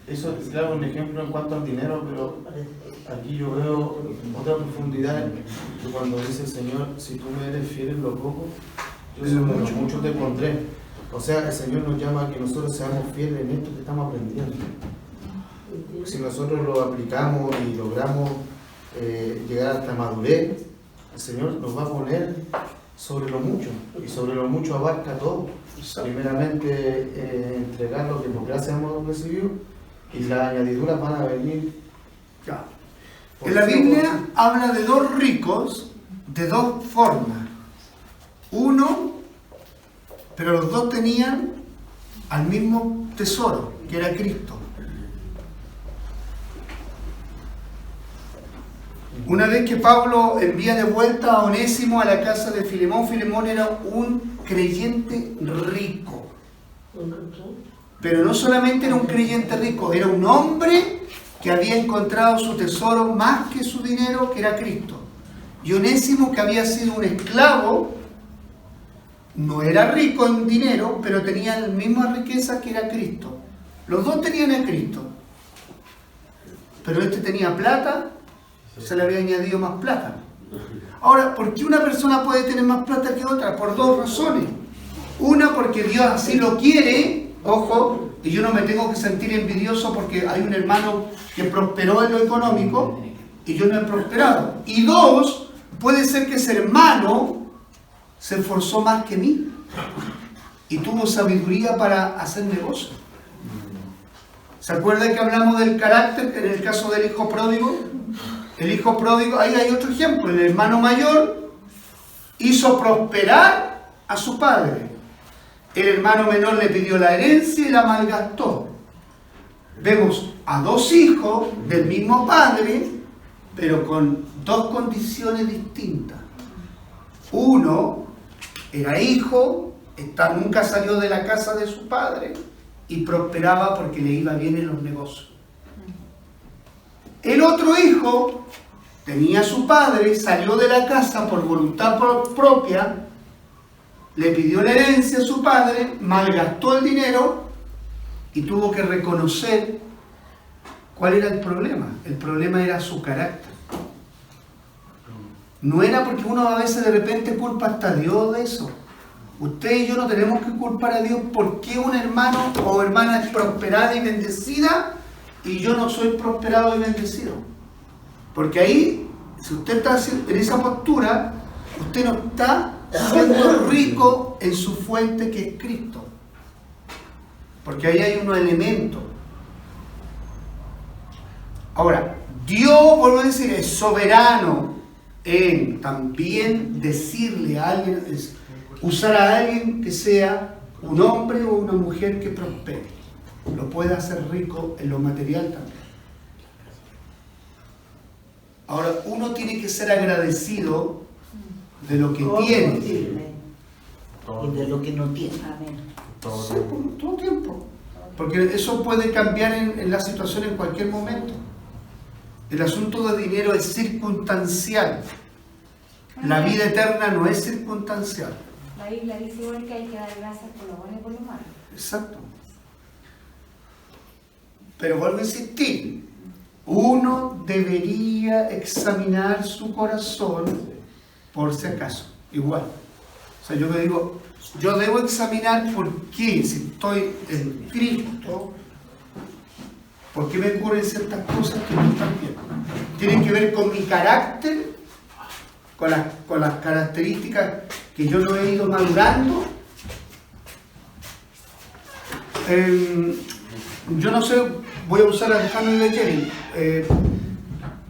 eso es claro un ejemplo en cuanto al dinero, pero aquí yo veo otra profundidad que cuando dice el Señor, si tú me eres fiel en lo poco, yo sobre lo mucho te pondré. O sea, el Señor nos llama a que nosotros seamos fieles en esto que estamos aprendiendo. Si nosotros lo aplicamos y logramos llegar hasta madurez, el Señor nos va a poner sobre lo mucho, y sobre lo mucho abarca todo. Primeramente entregar lo que por gracia hemos recibido, y las añadiduras van a venir. Ya. En la Biblia habla de dos ricos de dos formas. Uno, pero los dos tenían al mismo tesoro, que era Cristo. Una vez que Pablo envía de vuelta a Onésimo a la casa de Filemón, Filemón era un creyente rico. Pero no solamente era un creyente rico, era un hombre que había encontrado su tesoro más que su dinero, que era Cristo. Y Onésimo, que había sido un esclavo, no era rico en dinero, pero tenía la misma riqueza que era Cristo. Los dos tenían a Cristo. Pero este tenía plata, se le había añadido más plata. Ahora, ¿por qué una persona puede tener más plata que otra? Por dos razones. Una, porque Dios así lo quiere, ojo, y yo no me tengo que sentir envidioso porque hay un hermano que prosperó en lo económico y yo no he prosperado. Y dos, puede ser que ese hermano se esforzó más que mí y tuvo sabiduría para hacer negocio. ¿Se acuerdan que hablamos del carácter en el caso del hijo pródigo? El hijo pródigo, ahí hay otro ejemplo. El hermano mayor hizo prosperar a su padre. El hermano menor le pidió la herencia y la malgastó. Vemos a dos hijos del mismo padre, pero con dos condiciones distintas. Uno era hijo, nunca salió de la casa de su padre y prosperaba porque le iba bien en los negocios. El otro hijo tenía a su padre, salió de la casa por voluntad propia, le pidió la herencia a su padre, malgastó el dinero y tuvo que reconocer cuál era el problema. El problema era su carácter. No era porque uno a veces de repente culpa hasta a Dios de eso. Usted y yo no tenemos que culpar a Dios porque un hermano o hermana es prosperada y bendecida y yo no soy prosperado y bendecido. Porque ahí, si usted está en esa postura, usted no está siendo rico en su fuente que es Cristo. Porque ahí hay unos elementos. Ahora, Dios, vuelvo a decir, es soberano en también decirle a alguien, usar a alguien que sea un hombre o una mujer que prospere. Lo puede hacer rico en lo material también. Ahora, uno tiene que ser agradecido de lo que tiene. Y de lo que no tiene. Sí, por todo tiempo. Porque eso puede cambiar en la situación en cualquier momento. El asunto del dinero es circunstancial. La vida eterna no es circunstancial. La Biblia dice igual que hay que dar gracias por lo bueno y por lo malo. Exacto. Pero vuelvo a insistir, uno debería examinar su corazón por si acaso, igual. O sea, yo me digo, yo debo examinar por qué, si estoy en Cristo, por qué me ocurren ciertas cosas que no están bien. Tienen que ver con mi carácter, con las características que yo lo he ido madurando. Yo no sé, voy a usar a Alejandro y de Jenny.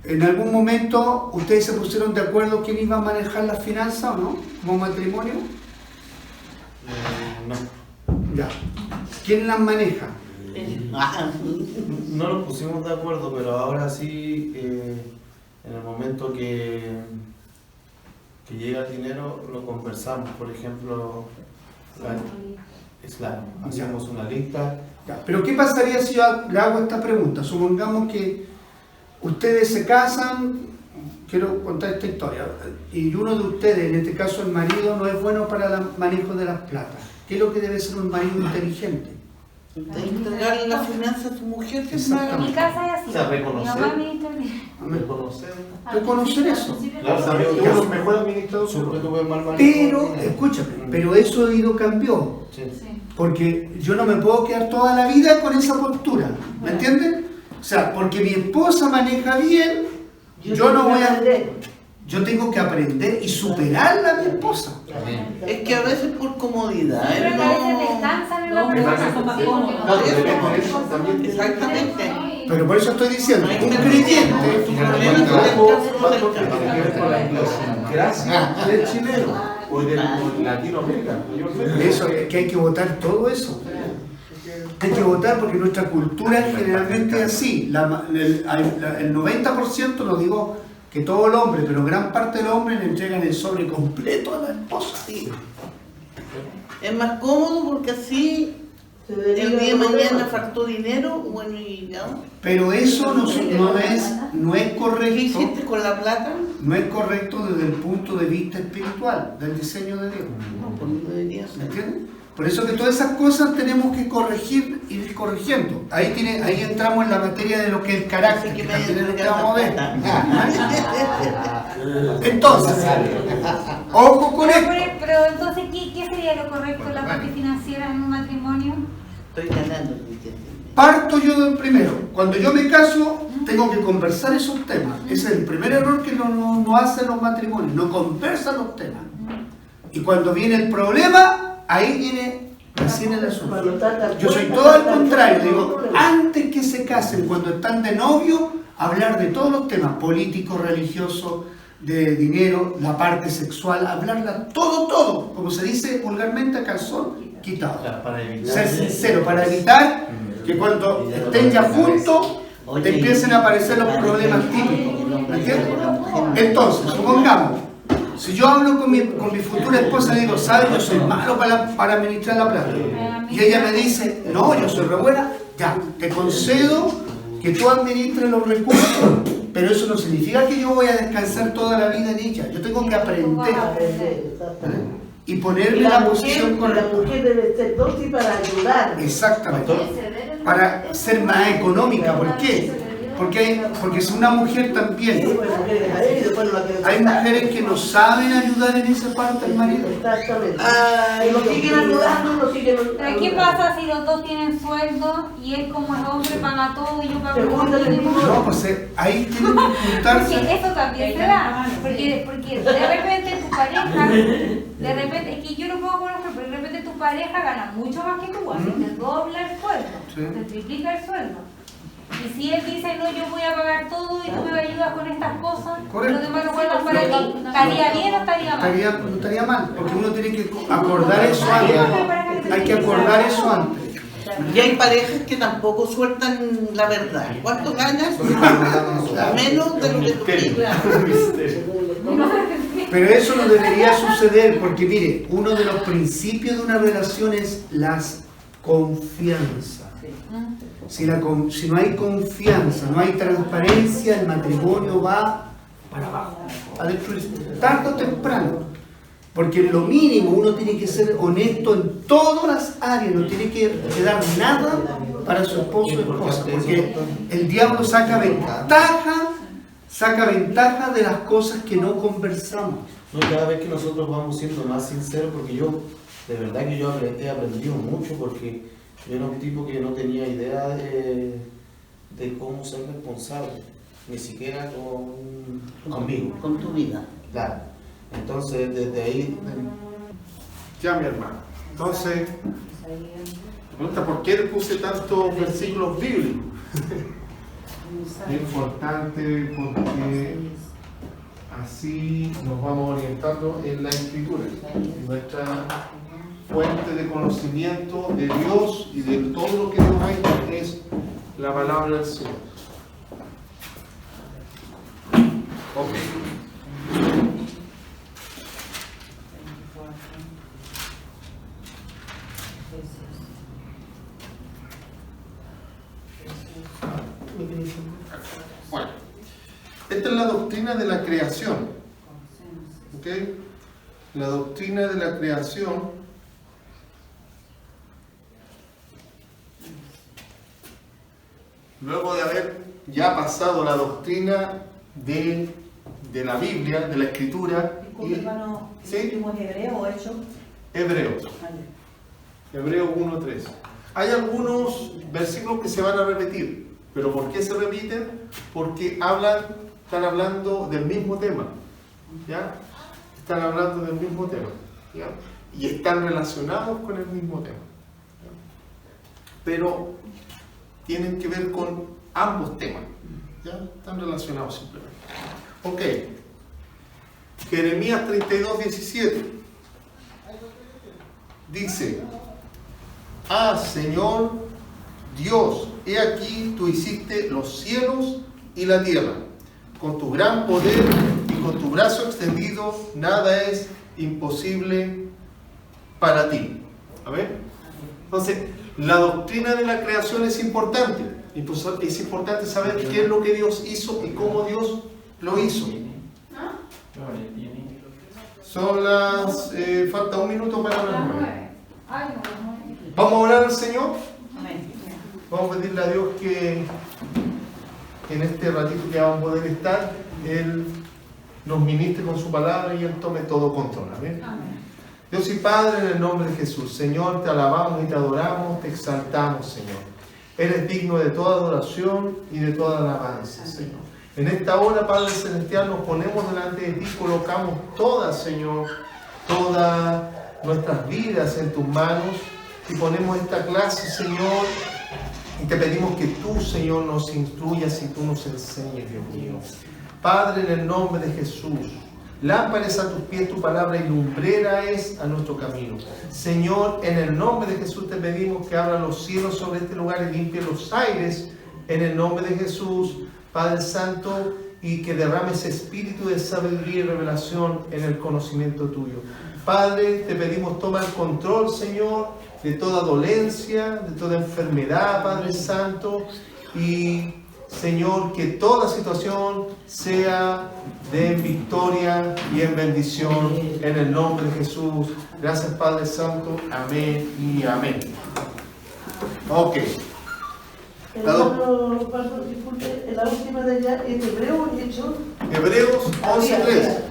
En algún momento ustedes se pusieron de acuerdo quién iba a manejar las finanzas o no, como matrimonio. No. Ya. ¿Quién las maneja? No nos pusimos de acuerdo, pero ahora sí, en el momento que llega el dinero, lo conversamos. Por ejemplo, hacemos una lista. Ya. Pero ¿qué pasaría si yo le hago esta pregunta? Supongamos que ustedes se casan, quiero contar esta historia, y uno de ustedes, en este caso el marido, no es bueno para el manejo de las plata. ¿Qué es lo que debe ser un marido inteligente? De entregarle la finanza a su mujer. En mi casa es así. O sea, reconocer. Mi mamá administra el dinero. Reconocer eso. Claro, también Que uno es mejor administrador. siempre tuve mal manejo. Pero, escúchame, pero eso ha ido cambió. Sí. Porque yo no me puedo quedar toda la vida con esa postura. ¿Me entienden? O sea, porque mi esposa maneja bien, yo no voy a... Yo tengo que aprender y superarla a mi esposa. Es que a veces por comodidad. Pero a veces descansan en la No, persona. son más cómodos. Exactamente. Pero por eso estoy diciendo, un Tu creyente... problema es que te Tiene que ver con la idiosincrasia del chileno o del latinoamericano. Eso, es que hay que votar todo eso. Hay que votar porque nuestra cultura es generalmente así. El 90%, no digo que todo el hombre, pero gran parte del hombre le entregan el sobre completo a la esposa. Sí. Es más cómodo porque así el día de mañana faltó dinero, bueno, y no. Pero eso no es ¿Qué correcto. hiciste con la plata? No es correcto desde el punto de vista espiritual, del diseño de Dios. No, pues no debería ¿Me ser. entiendes? Por eso que todas esas cosas tenemos que corregir, ir corrigiendo. Ahí entramos en la materia de lo que es el carácter, que también es lo que vamos a ver. Entonces, ojo con esto. pero entonces, ¿qué sería lo correcto en la parte financiera en un matrimonio? Estoy ganando, ¿entiendes? Parto yo del primero. Cuando yo me caso, tengo que conversar esos temas. Ese es el primer error que no hacen los matrimonios, no conversan los temas. Y cuando viene el problema, ahí viene recién el asunto. Yo soy todo al contrario, digo, antes que se casen, cuando están de novio, hablar de todos los temas, políticos, religiosos, de dinero, la parte sexual, hablarla todo, como se dice vulgarmente, a calzón quitado. Ser sincero, para evitar que cuando estén ya juntos, te empiecen a aparecer los problemas típicos. ¿Me entiendes? Entonces, supongamos, si yo hablo con mi futura esposa y digo, ¿sabes? Yo soy malo para administrar la plata. Y ella me dice, no, yo soy re buena, ya, te concedo que tú administres los recursos, pero eso no significa que yo voy a descansar toda la vida en ella. Yo tengo que aprender y ponerle la posición correcta. La mujer debe ser dócil para ayudar. Exactamente. Para ser más económica. ¿Por qué? Porque si una mujer también... Hay mujeres que no saben ayudar en esa parte al marido. Exactamente. Lo siguen ayudando, lo siguen ayudando. Pero ¿qué pasa si los dos tienen sueldo y él como es hombre paga todo y yo pago Segundo, todo? No, pues ahí tienen que juntarse. Porque eso también se da. Porque de repente tu pareja, es que yo no puedo conocer, pero de repente tu pareja gana mucho más que tú, así te dobla el sueldo, te triplica el sueldo. Y si él dice, no, yo voy a pagar todo y tú me ayudas con estas cosas, los demás lo guardan para ti, ¿estaría bien o estaría mal? No estaría mal, porque uno tiene que acordar eso antes. Hay que acordar eso antes. Y hay parejas que tampoco sueltan la verdad. ¿Cuánto ganas? Menos de lo que tú quieras. Pero eso no debería suceder, porque mire, uno de los principios de una relación es la confianza. Si no hay confianza, no hay transparencia, el matrimonio va para abajo, a destruirse, tarde o temprano. Porque lo mínimo uno tiene que ser honesto en todas las áreas, no tiene que quedar nada para su esposo o esposa, porque el diablo saca ventaja de las cosas que no conversamos. No, cada vez que nosotros vamos siendo más sinceros, porque yo, de verdad que yo he aprendido mucho, porque yo era un tipo que no tenía idea de cómo ser responsable, ni siquiera conmigo. Con tu vida. Claro. Entonces, desde ahí... Ya, mi hermano. Entonces, me pregunta, ¿por qué le puse tantos versículos bíblicos? Es importante porque así nos vamos orientando en la Escritura, nuestra fuente de conocimiento de Dios y de todo lo que Dios ha hecho es la palabra del Señor. Ok. Bueno, esta es la doctrina de la creación. ¿Ok? La doctrina de la creación luego de haber ya pasado la doctrina de la Biblia, de la Escritura. Disculpe, hermano, ¿sí? ¿último es hebreo o hecho? Hebreos. Hebreos 1:3. Hay algunos versículos que se van a repetir, pero ¿por qué se repiten? Porque están hablando del mismo tema, ¿ya? Están hablando del mismo tema, ¿ya? Y están relacionados con el mismo tema, ¿ya? Pero tienen que ver con ambos temas, ¿ya? Están relacionados simplemente. Ok. Jeremías 32:17 dice: Ah, Señor Dios, he aquí tú hiciste los cielos y la tierra. Con tu gran poder y con tu brazo extendido, nada es imposible para ti. A ver. Entonces, la doctrina de la creación es importante. Es importante saber qué es lo que Dios hizo y cómo Dios lo hizo. Son las... falta un minuto para las 9. Vamos a orar al Señor. Vamos a pedirle a Dios que en este ratito que vamos a poder estar, Él nos ministre con su palabra y Él tome todo control. Amén. Dios y Padre, en el nombre de Jesús, Señor, te alabamos y te adoramos, te exaltamos, Señor. Eres digno de toda adoración y de toda alabanza, Señor. En esta hora, Padre Celestial, nos ponemos delante de ti, colocamos todas, Señor, todas nuestras vidas en tus manos y ponemos esta clase, Señor, y te pedimos que tú, Señor, nos instruyas y tú nos enseñes, Dios mío. Padre, en el nombre de Jesús, lámpara es a tus pies tu palabra y lumbrera es a nuestro camino. Señor, en el nombre de Jesús te pedimos que abra los cielos sobre este lugar y limpie los aires. En el nombre de Jesús, Padre Santo, y que derrames espíritu de sabiduría y revelación en el conocimiento tuyo. Padre, te pedimos toma el control, Señor, de toda dolencia, de toda enfermedad, Padre Santo, y Señor, que toda situación sea de victoria y en bendición en el nombre de Jesús. Gracias, Padre Santo. Amén y amén. Ok. Hermano, disculpe, en la última de allá, en Hebreos y Hechos. Hebreos 11:3.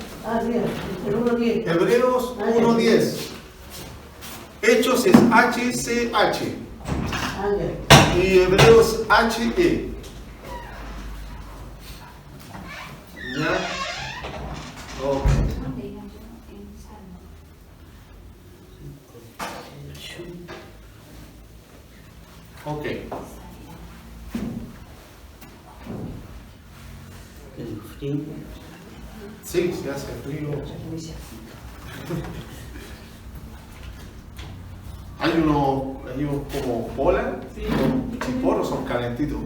El 1:10. Hebreos 1:10. Hechos es HCH. Y Hebreos HE. ¿Ya? Ok. Ok. El frío. Sí, se hace frío. Hay unos como polar, chiporros, son calentitos.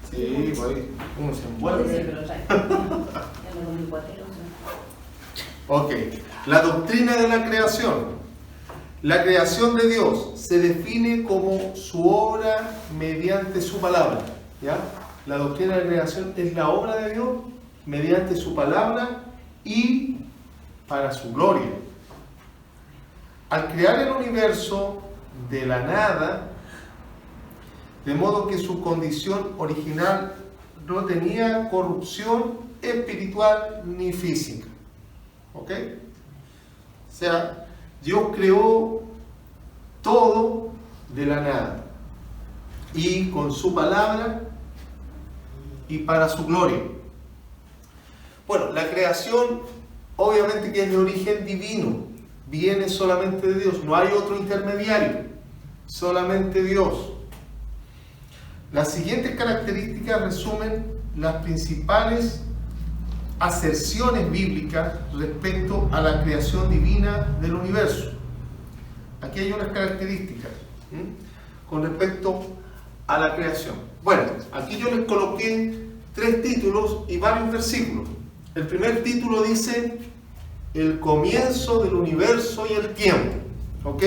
Sí, pues uno se envuelve. Ok, la doctrina de la creación. La creación de Dios se define como su obra mediante su palabra. ¿Ya? La doctrina de la creación es la obra de Dios mediante su palabra y para su gloria. Al crear el universo de la nada, de modo que su condición original no tenía corrupción espiritual ni física. ¿Ok? O sea, Dios creó todo de la nada y con su palabra y para su gloria. Bueno, la creación obviamente que es de origen divino, viene solamente de Dios, no hay otro intermediario, solamente Dios. Las siguientes características resumen las principales aserciones bíblicas respecto a la creación divina del universo. Aquí hay unas características con respecto a la creación. Bueno, aquí yo les coloqué 3 títulos y varios versículos. El primer título dice el comienzo del universo y el tiempo. ¿Ok?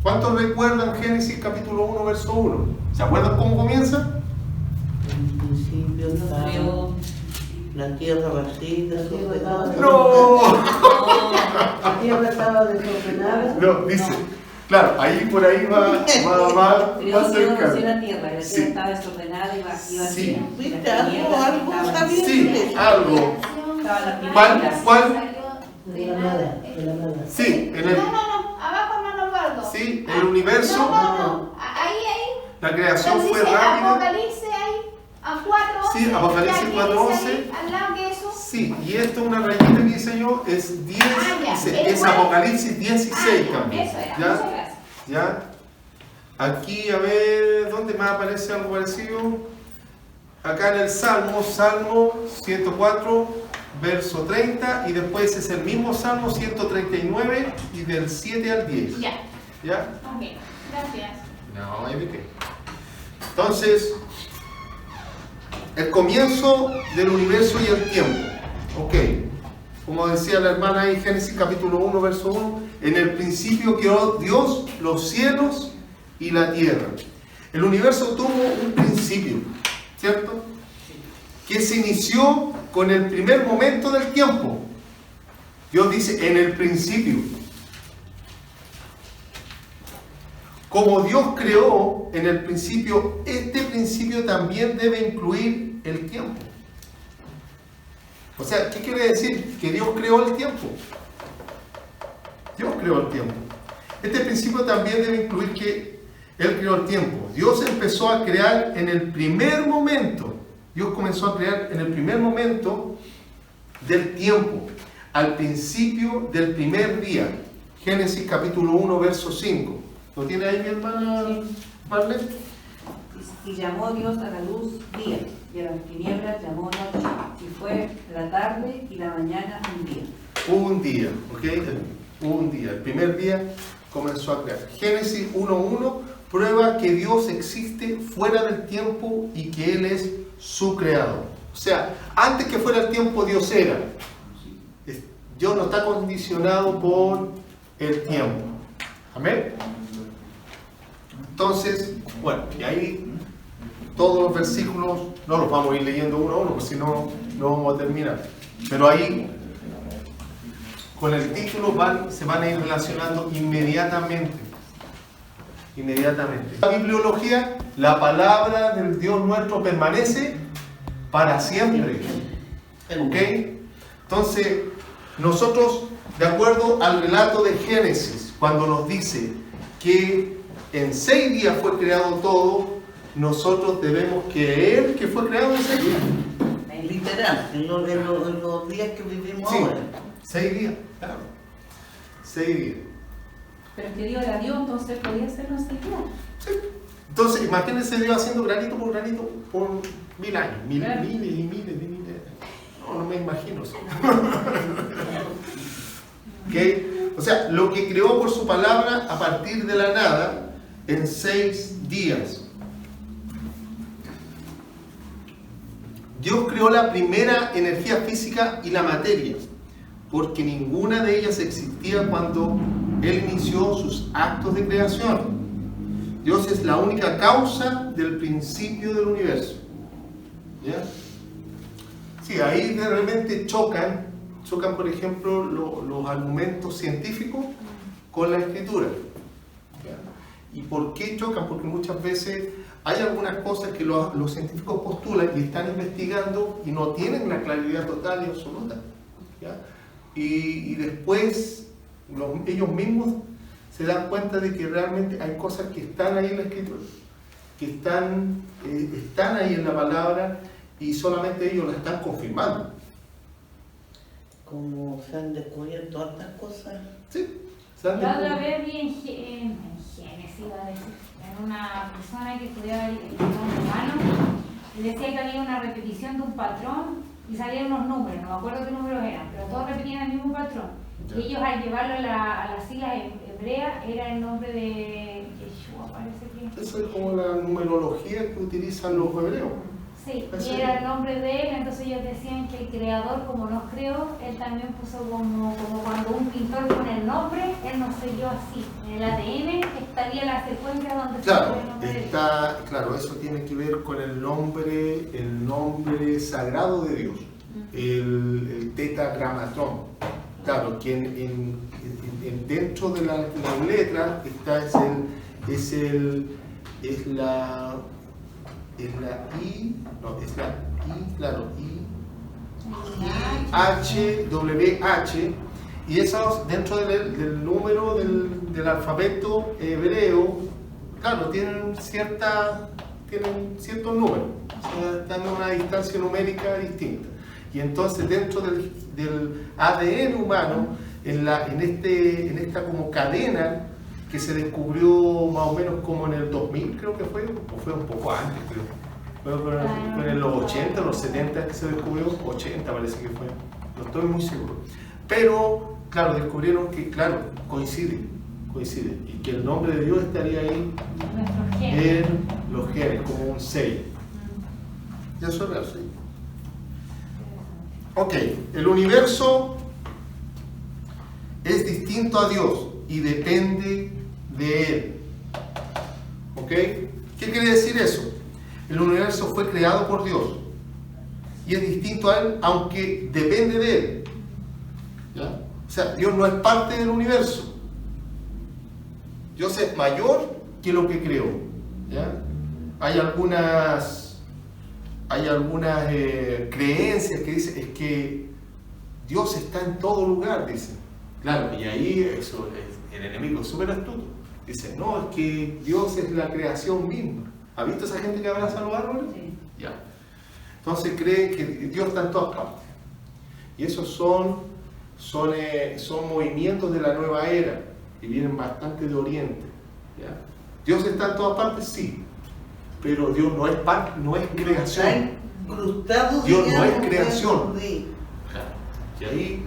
¿Cuántos recuerdan Génesis capítulo 1, verso 1? ¿Se acuerdan cómo comienza? En principio estaba la tierra vacía. ¡No! La tierra estaba desordenada. No, dice, claro, ahí por ahí va cerca. La tierra estaba desordenada y vacía. Sí. ¿Viste? Algo está bien. Sí, algo. ¿Cuál? De la nada. Sí, en el, No, abajo no lo guardo. sí, el universo, No, ahí. la creación Donde fue dice rápida. Apocalipsis ahí, a 4:11. Sí, Apocalipsis ¿Ya 4:11. tienes ahí al lado que eso? Sí, y esto una rayita que hice yo es 10, ya, es Apocalipsis 16 también. Eso era, ¿Ya? muchas gracias. ¿Ya? Aquí, a ver, ¿dónde más aparece algo parecido? Acá en el Salmo 104, verso 30, y después es el mismo Salmo 139, y del 7 al 10. Ya, ¿Ya? ok, gracias. No, hay de qué. Entonces, el comienzo del universo y el tiempo. Ok. Como decía la hermana ahí, Génesis capítulo 1, verso 1, en el principio creó Dios los cielos y la tierra. El universo tuvo un principio, ¿cierto? Que se inició con el primer momento del tiempo. Dios dice, en el principio. Como Dios creó en el principio, este principio también debe incluir el tiempo. O sea, ¿qué quiere decir? Que Dios creó el tiempo. Dios creó el tiempo. Este principio también debe incluir que Él creó el tiempo. Dios empezó a crear en el primer momento. Dios comenzó a crear en el primer momento del tiempo, al principio del primer día. Génesis capítulo 1, verso 5. ¿Lo tiene ahí mi hermana Marlene? Y llamó Dios a la luz día, y a las tinieblas llamó noche, y fue la tarde y la mañana un día. Un día, ¿ok? Un día. El primer día comenzó a crear. Génesis 1.1 prueba que Dios existe fuera del tiempo y que Él es su creador. O sea, antes que fuera el tiempo, Dios era. Dios no está condicionado por el tiempo. Amén. Entonces, bueno, y ahí todos los versículos no los vamos a ir leyendo uno a uno, porque si no, no vamos a terminar. Pero ahí, con el título, se van a ir relacionando inmediatamente. Inmediatamente. La bibliología, la palabra del Dios nuestro permanece para siempre. ¿Ok? Entonces, nosotros, de acuerdo al relato de Génesis, cuando nos dice que en 6 días fue creado todo, nosotros debemos creer que fue creado en 6 días. Literal, en los días que vivimos Sí, ahora. 6 días, claro. 6 días. Pero es que Dios la dio, entonces podía hacerlo en 6 días. Sí. Entonces, imagínense Dios haciendo granito por 1000 años. Claro. Miles y miles de miles. No me imagino. ¿Sí? ¿Okay? O sea, lo que creó por su palabra a partir de la nada en 6 días. Dios creó la primera energía física y la materia, porque ninguna de ellas existía cuando Él inició sus actos de creación. Dios es la única causa del principio del universo. ¿Ya? Sí, ahí de repente chocan por ejemplo los argumentos científicos con la escritura. ¿Ya? ¿Y por qué chocan? Porque muchas veces hay algunas cosas que los científicos postulan y están investigando y no tienen la claridad total y absoluta. ¿Ya? Y después ellos mismos se dan cuenta de que realmente hay cosas que están ahí en la escritura, que están ahí en la palabra y solamente ellos la están confirmando. Como se han descubierto tantas cosas. Sí, se han La otra descubierto. vez vi en Génesis, iba a decir, en una persona que estudiaba el idioma humano, y decía que había una repetición de un patrón y salían unos números, no me acuerdo qué números eran, pero todos repetían el mismo patrón. Y ellos al llevarlo a las siglas hebreas era el nombre de Yeshua, parece que. Eso es como la numerología que utilizan los hebreos. Sí, Eso y era el nombre de él, entonces ellos decían que el creador, como nos creó, él también puso como cuando un pintor pone el nombre, él nos selló así. En el ADN estaría la secuencia donde Claro, se pone el nombre de él. claro, eso tiene que ver con el nombre sagrado de Dios, el tetragramatón. Claro, que dentro de la letra es la I, claro, IHWH, y esos dentro del número del alfabeto hebreo, claro, tienen ciertos números, o sea, están en una distancia numérica distinta. Y entonces dentro del ADN humano, en esta como cadena que se descubrió más o menos como en el 2000, creo que fue, o fue un poco antes, creo. Fue en los 80, los 70 que se descubrió, 80 parece que fue, no estoy muy seguro. Pero, claro, descubrieron que, claro, coincide, y que el nombre de Dios estaría ahí en los genes, como un sello. Y eso es real, sí. Ok, el universo es distinto a Dios y depende de Él. ¿Ok? ¿Qué quiere decir eso? El universo fue creado por Dios y es distinto a Él, aunque depende de Él. ¿Ya? O sea, Dios no es parte del universo. Dios es mayor que lo que creó. ¿Ya? Hay algunas creencias que dicen es que Dios está en todo lugar, dicen. Claro, y ahí eso, el enemigo es súper astuto. Dice, no, es que Dios es la creación misma. ¿Ha visto esa gente que abraza los árboles? Sí. Ya. Entonces cree que Dios está en todas partes. Y esos son movimientos de la nueva era, que vienen bastante de Oriente. ¿Ya? ¿Dios está en todas partes? Sí. Pero Dios no es creación. Dios no es creación. Claro. Y ahí,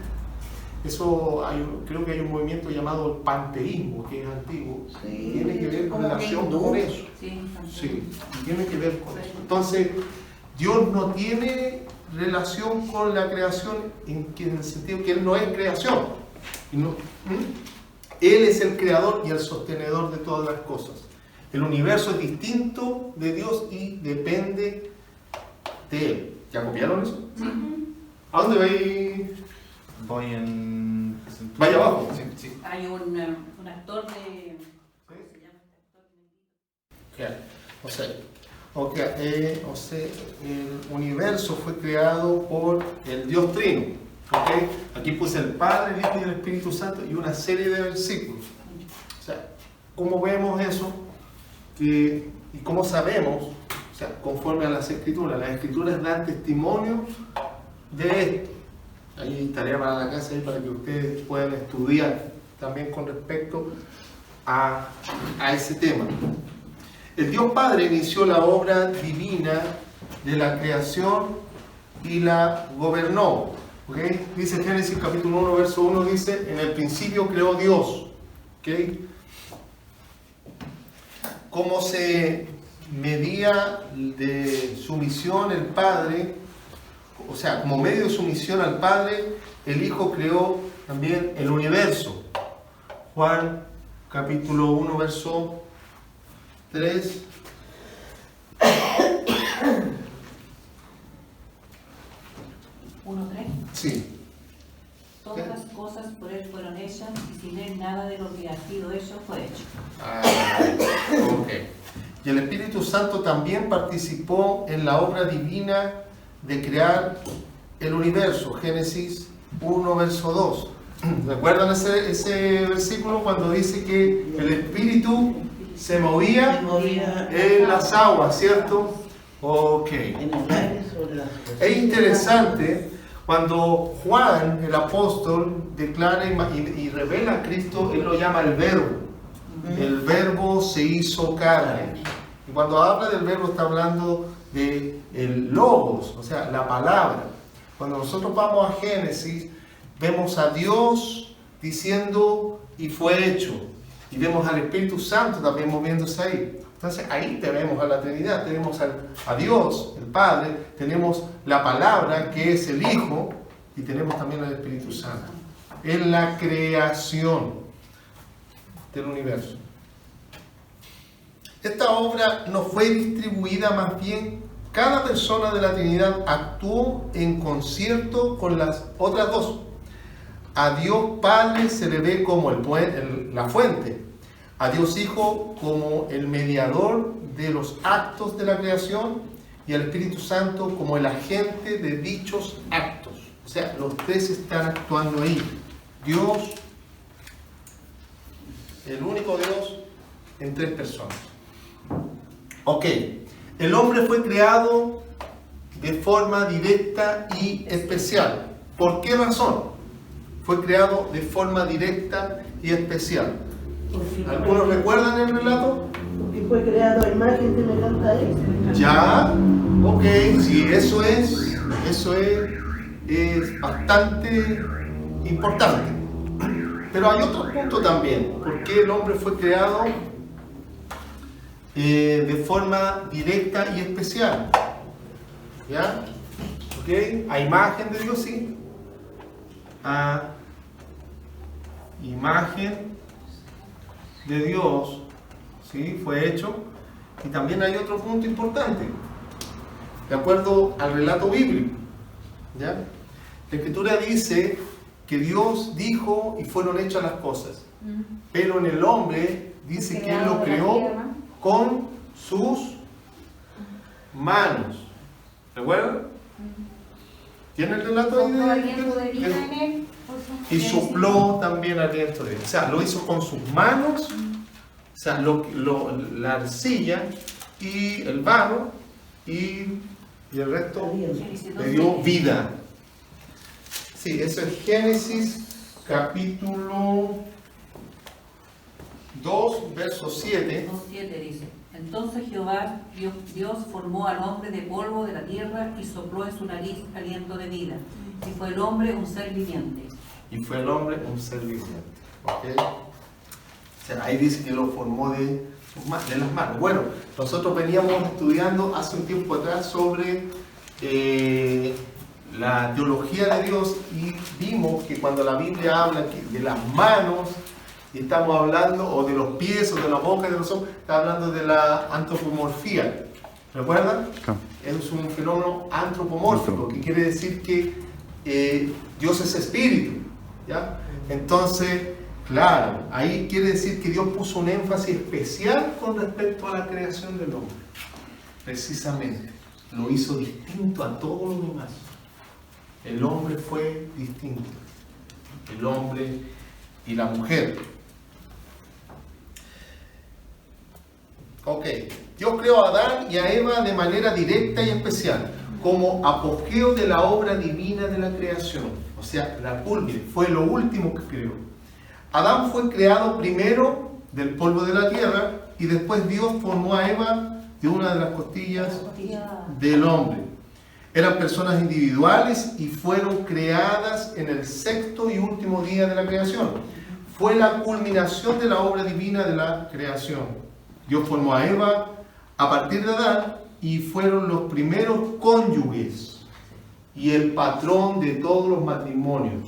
creo que hay un movimiento llamado el panteísmo, que es antiguo, Sí, tiene que ver con como relación hindú. con eso. Sí, tiene que ver con eso. Entonces, Dios no tiene relación con la creación en el sentido que Él no es creación. Él es el creador y el sostenedor de todas las cosas. El universo es distinto de Dios y depende de Él. ¿Ya copiaron eso? ¿A dónde vais? Voy en... Vaya abajo. Sí. Hay un actor de... ¿Cómo se llama este actor? O sea, el universo fue creado por el Dios Trino. ¿Okay? Aquí puse el Padre, el Hijo y el Espíritu Santo y una serie de versículos. O sea, ¿cómo vemos eso? Y cómo sabemos, o sea, conforme a las Escrituras dan testimonio de esto. Hay tarea para la casa ahí para que ustedes puedan estudiar también con respecto a ese tema. El Dios Padre inició la obra divina de la creación y la gobernó. ¿Okay? Dice Génesis capítulo 1, verso 1, dice, en el principio creó Dios. ¿Okay? Cómo se medía de sumisión el Padre, o sea, como medio de sumisión al Padre, el Hijo creó también el universo. Juan capítulo 1, verso 3. Sí. Todas las cosas por Él fueron hechas y sin Él nada de lo que ha sido hecho fue hecho. Ok. Y el Espíritu Santo también participó en la obra divina de crear el universo. Génesis 1, verso 2. ¿Recuerdan ese versículo cuando dice que el Espíritu se movía en las aguas, ¿cierto? Ok. En el aire sobre las cosas. Es interesante cuando Juan, el apóstol, declara y revela a Cristo, él lo llama el Verbo. El Verbo se hizo carne. Y cuando habla del Verbo está hablando de el Logos, o sea, la palabra. Cuando nosotros vamos a Génesis, vemos a Dios diciendo y fue hecho. Y vemos al Espíritu Santo también moviéndose ahí. Entonces ahí tenemos a la Trinidad, tenemos a Dios, el Padre, tenemos la palabra que es el Hijo y tenemos también al Espíritu Santo. En la creación del universo. Esta obra no fue distribuida, más bien cada persona de la Trinidad actuó en concierto con las otras dos. A Dios Padre se le ve como la fuente, a Dios Hijo como el mediador de los actos de la creación y al Espíritu Santo como el agente de dichos actos. O sea, los tres están actuando ahí. Dios, el único Dios en tres personas. Ok, el hombre fue creado de forma directa y especial. ¿Por qué razón? Fue creado de forma directa y especial. ¿Algunos recuerdan el relato? Porque fue creado a imagen y semejanza a Él. Ya, ok, sí, eso es bastante importante. Pero hay otro punto también. ¿Por qué el hombre fue creado de forma directa y especial? ¿Ya? ¿Ok? A imagen de Dios, sí. A imagen de Dios, ¿sí? Fue hecho. Y también hay otro punto importante. De acuerdo al relato bíblico, ¿ya? La Escritura dice que Dios dijo y fueron hechas las cosas. Pero en el hombre dice que Él lo creó con sus manos. ¿Recuerdan? ¿Tiene el relato ahí? ¿Sopló aliento de vida en él por y sopló también aliento de él. O sea, lo hizo con sus manos, o sea, la arcilla y el barro y el resto le dio vida. Sí, eso es Génesis capítulo 2, verso 7. 2:7 dice: Entonces Jehová, Dios formó al hombre de polvo de la tierra y sopló en su nariz aliento de vida. Y fue el hombre un ser viviente. Y fue el hombre un ser viviente. ¿Okay? O sea, ahí dice que lo formó de las manos. Bueno, nosotros veníamos estudiando hace un tiempo atrás sobre la teología de Dios y vimos que cuando la Biblia habla de las manos, y estamos hablando, o de los pies, o de la boca, de los ojos, está hablando de la antropomorfía. ¿Recuerdan? Es un fenómeno antropomórfico, que quiere decir que Dios es espíritu. ¿Ya? Entonces, claro, ahí quiere decir que Dios puso un énfasis especial con respecto a la creación del hombre. Precisamente, lo hizo distinto a todos los demás. El hombre fue distinto. El hombre y la mujer. Ok, Dios creó a Adán y a Eva de manera directa y especial, como apogeo de la obra divina de la creación. O sea, la culmine, fue lo último que creó. Adán fue creado primero del polvo de la tierra y después Dios formó a Eva de una de las costillas del hombre. Eran personas individuales y fueron creadas en el sexto y último día de la creación. Fue la culminación de la obra divina de la creación. Dios formó a Eva a partir de Adán y fueron los primeros cónyuges y el patrón de todos los matrimonios.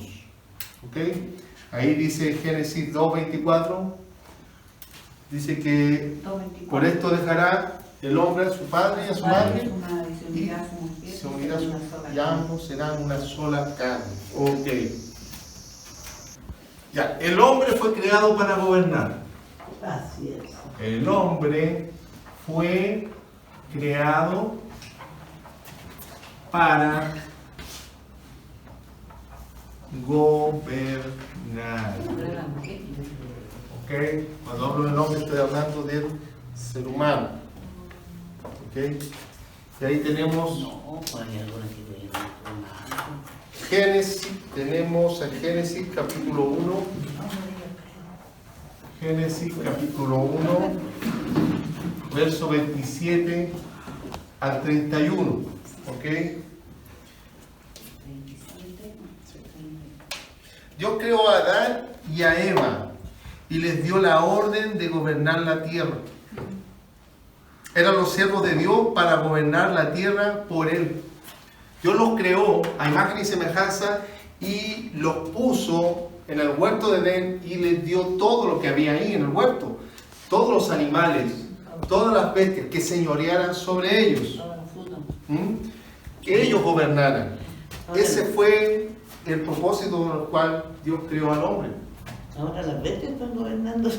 ¿Ok? Ahí dice Génesis 2:24, dice que 2:24. Por esto dejará el hombre a su padre y a su madre y se unirá a su mujer y ambos serán una sola carne. Ok. Ya, el hombre fue creado para gobernar. Así es. El hombre fue creado para gobernar. ¿Ok? Cuando hablo del hombre estoy hablando del ser humano. ¿Ok? Y ahí tenemos Génesis, tenemos el Génesis capítulo 1. Génesis capítulo 1, verso 27 al 31. ¿Ok? Dios creó a Adán y a Eva y les dio la orden de gobernar la tierra. Eran los siervos de Dios para gobernar la tierra por Él. Dios los creó a imagen y semejanza y los puso en el huerto de Edén y les dio todo lo que había ahí en el huerto. Todos los animales, todas las bestias que señorearan sobre ellos. Que ellos gobernaran. Ese fue el propósito con el cual Dios creó al hombre. Ahora las bestias están gobernando.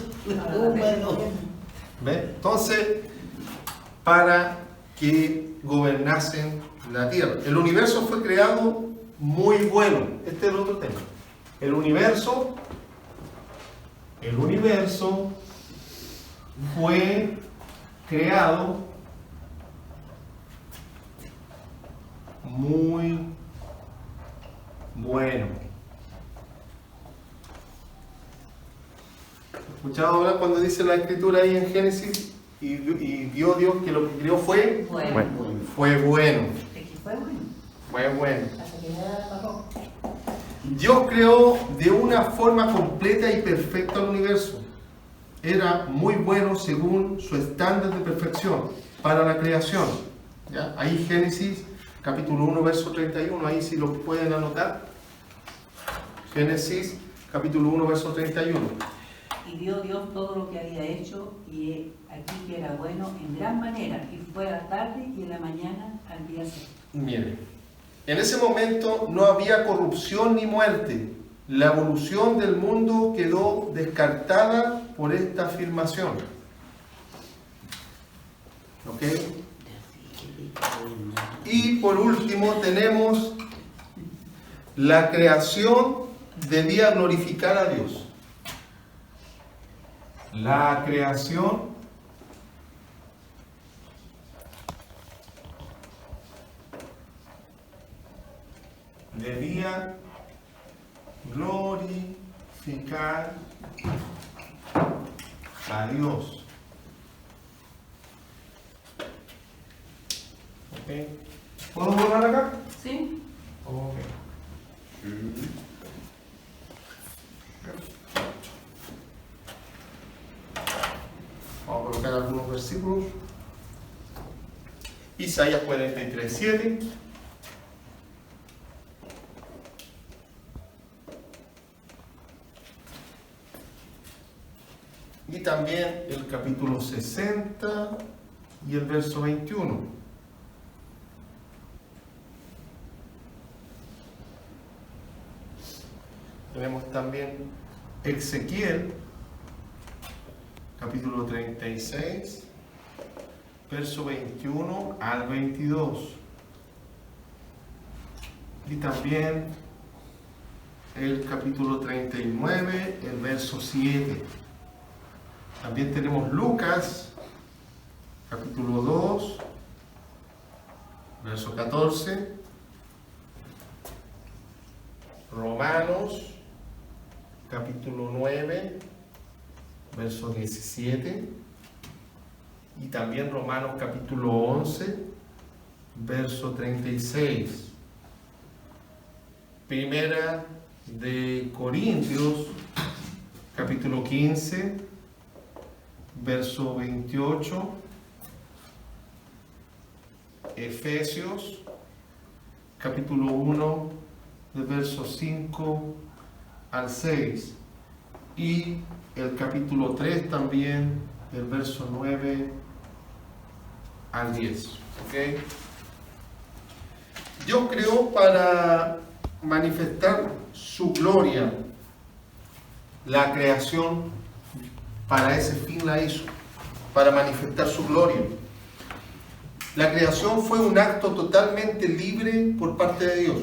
¿Ves? Entonces, para que gobernasen la tierra. El universo fue creado muy bueno. Este es el otro tema. El universo fue creado muy bueno. ¿Escuchado ahora cuando dice la escritura ahí en Génesis? Y vio Dios que lo que creó fue bueno. Fue bueno. Fue bueno. Dios creó de una forma completa y perfecta el universo. Era muy bueno según su estándar de perfección para la creación. ¿Ya? Ahí Génesis capítulo 1 verso 31, ahí si lo pueden anotar. Génesis capítulo 1 verso 31. Y vio Dios todo lo que había hecho, y aquí que era bueno en gran manera, y fue a la tarde y en la mañana al día siguiente. Miren, en ese momento no había corrupción ni muerte. La evolución del mundo quedó descartada por esta afirmación. ¿Ok? Y por último tenemos la creación debía glorificar a Dios. La creación debía glorificar a Dios. ¿Ok? ¿Puedo borrar acá? Sí. Ok. Vamos a colocar algunos versículos. Isaías 43:7. Y también el capítulo 60 y el verso 21. Tenemos también Ezequiel, capítulo 36, verso 21 al 22. Y también el capítulo 39, el verso 7. También tenemos Lucas, capítulo 2, verso 14. Romanos, capítulo 9, verso 17. Y también Romanos, capítulo 11, verso 36. Primera de Corintios, capítulo 15, verso 28. Efesios, capítulo 1, de versos 5 al 6. Y el capítulo 3 también, del verso 9 al 10. ¿Ok? Dios creó para manifestar su gloria. La creación, para ese fin la hizo, para manifestar su gloria. La creación fue un acto totalmente libre por parte de Dios.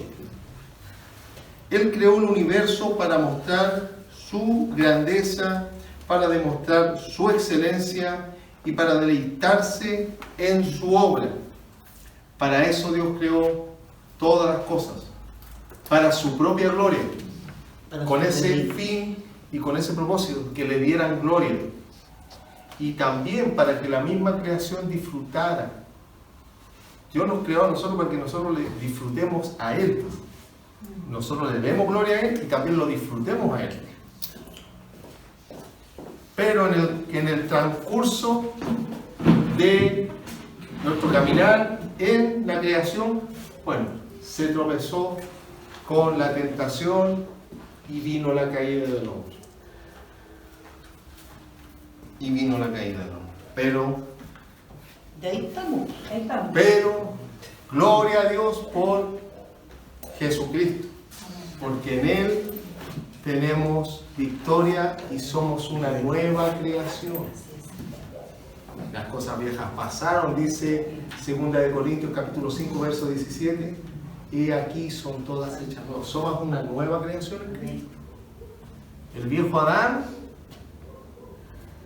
Él creó el universo para mostrar su grandeza, para demostrar su excelencia y para deleitarse en su obra. Para eso Dios creó todas las cosas, para su propia gloria, con ese fin y con ese propósito, que le dieran gloria. Y también para que la misma creación disfrutara. Dios nos creó a nosotros para que nosotros le disfrutemos a Él. Nosotros le demos gloria a Él y también lo disfrutemos a Él. Pero en el transcurso de nuestro caminar en la creación, bueno, se tropezó con la tentación y vino la caída del hombre. Y vino la caída del hombre. Pero, de ahí estamos. pero, gloria a Dios por Jesucristo, porque en Él tenemos victoria y somos una nueva creación. Las cosas viejas pasaron, dice 2 de Corintios capítulo 5 verso 17, y aquí son todas hechas nuevas. Somos una nueva creación en Cristo. El viejo Adán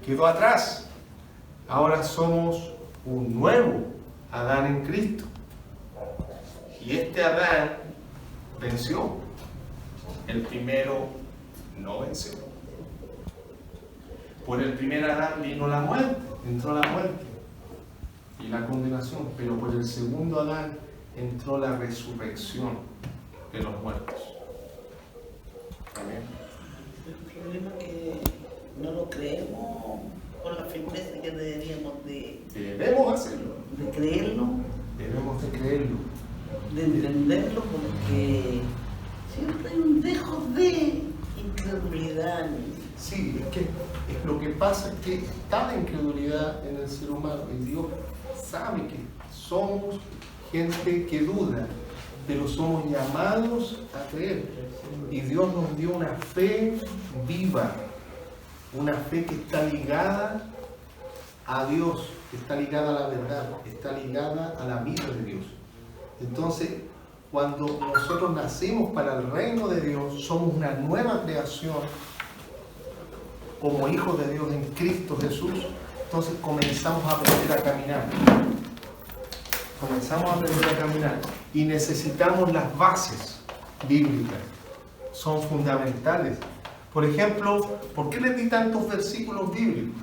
quedó atrás. Ahora somos un nuevo Adán en Cristo. Y este Adán venció. El primero no venció. Por el primer Adán vino la muerte, entró la muerte y la condenación, pero por el segundo Adán entró la resurrección de los muertos. Amén. El problema es que no lo creemos con la firmeza que deberíamos de... Debemos hacerlo. De creerlo. Debemos de creerlo. De entenderlo, porque siempre hay un dejo de incredulidad. Sí, es lo que pasa es que está la incredulidad en el ser humano y Dios sabe que somos gente que duda, pero somos llamados a creer. Y Dios nos dio una fe viva, una fe que está ligada a Dios, que está ligada a la verdad, está ligada a la vida de Dios. Entonces, cuando nosotros nacimos para el reino de Dios, somos una nueva creación como hijos de Dios en Cristo Jesús, entonces comenzamos a aprender a caminar. Comenzamos a aprender a caminar y necesitamos las bases bíblicas. Son fundamentales. Por ejemplo, ¿por qué les di tantos versículos bíblicos?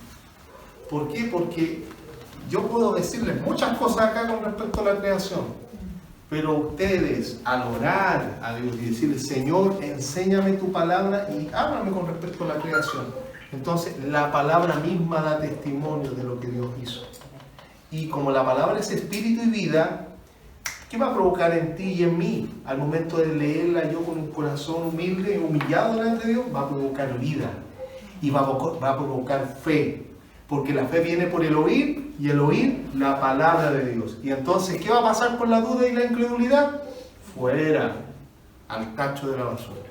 ¿Por qué? Porque yo puedo decirles muchas cosas acá con respecto a la creación, pero ustedes al orar a Dios y decirle, Señor, enséñame tu palabra y háblame con respecto a la creación, entonces la palabra misma da testimonio de lo que Dios hizo. Y como la palabra es espíritu y vida, ¿qué va a provocar en ti y en mí? Al momento de leerla yo con un corazón humilde y humillado delante de Dios, va a provocar vida y va a provocar fe. Porque la fe viene por el oír y el oír la palabra de Dios. Y entonces, ¿qué va a pasar con la duda y la incredulidad? Fuera, al tacho de la basura.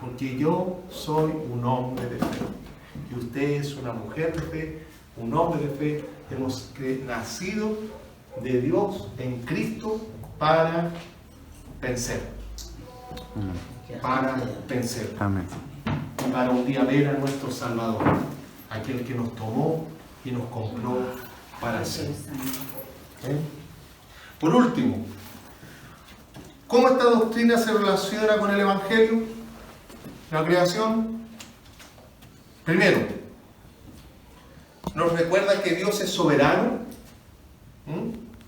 Porque yo soy un hombre de fe. Y usted es una mujer de fe, un hombre de fe. Hemos nacido de Dios en Cristo para vencer. Para vencer. Amén. Y para un día ver a nuestro Salvador, aquel que nos tomó y nos compró para siempre. Por último, ¿cómo esta doctrina se relaciona con el Evangelio? La creación. Primero, nos recuerda que Dios es soberano,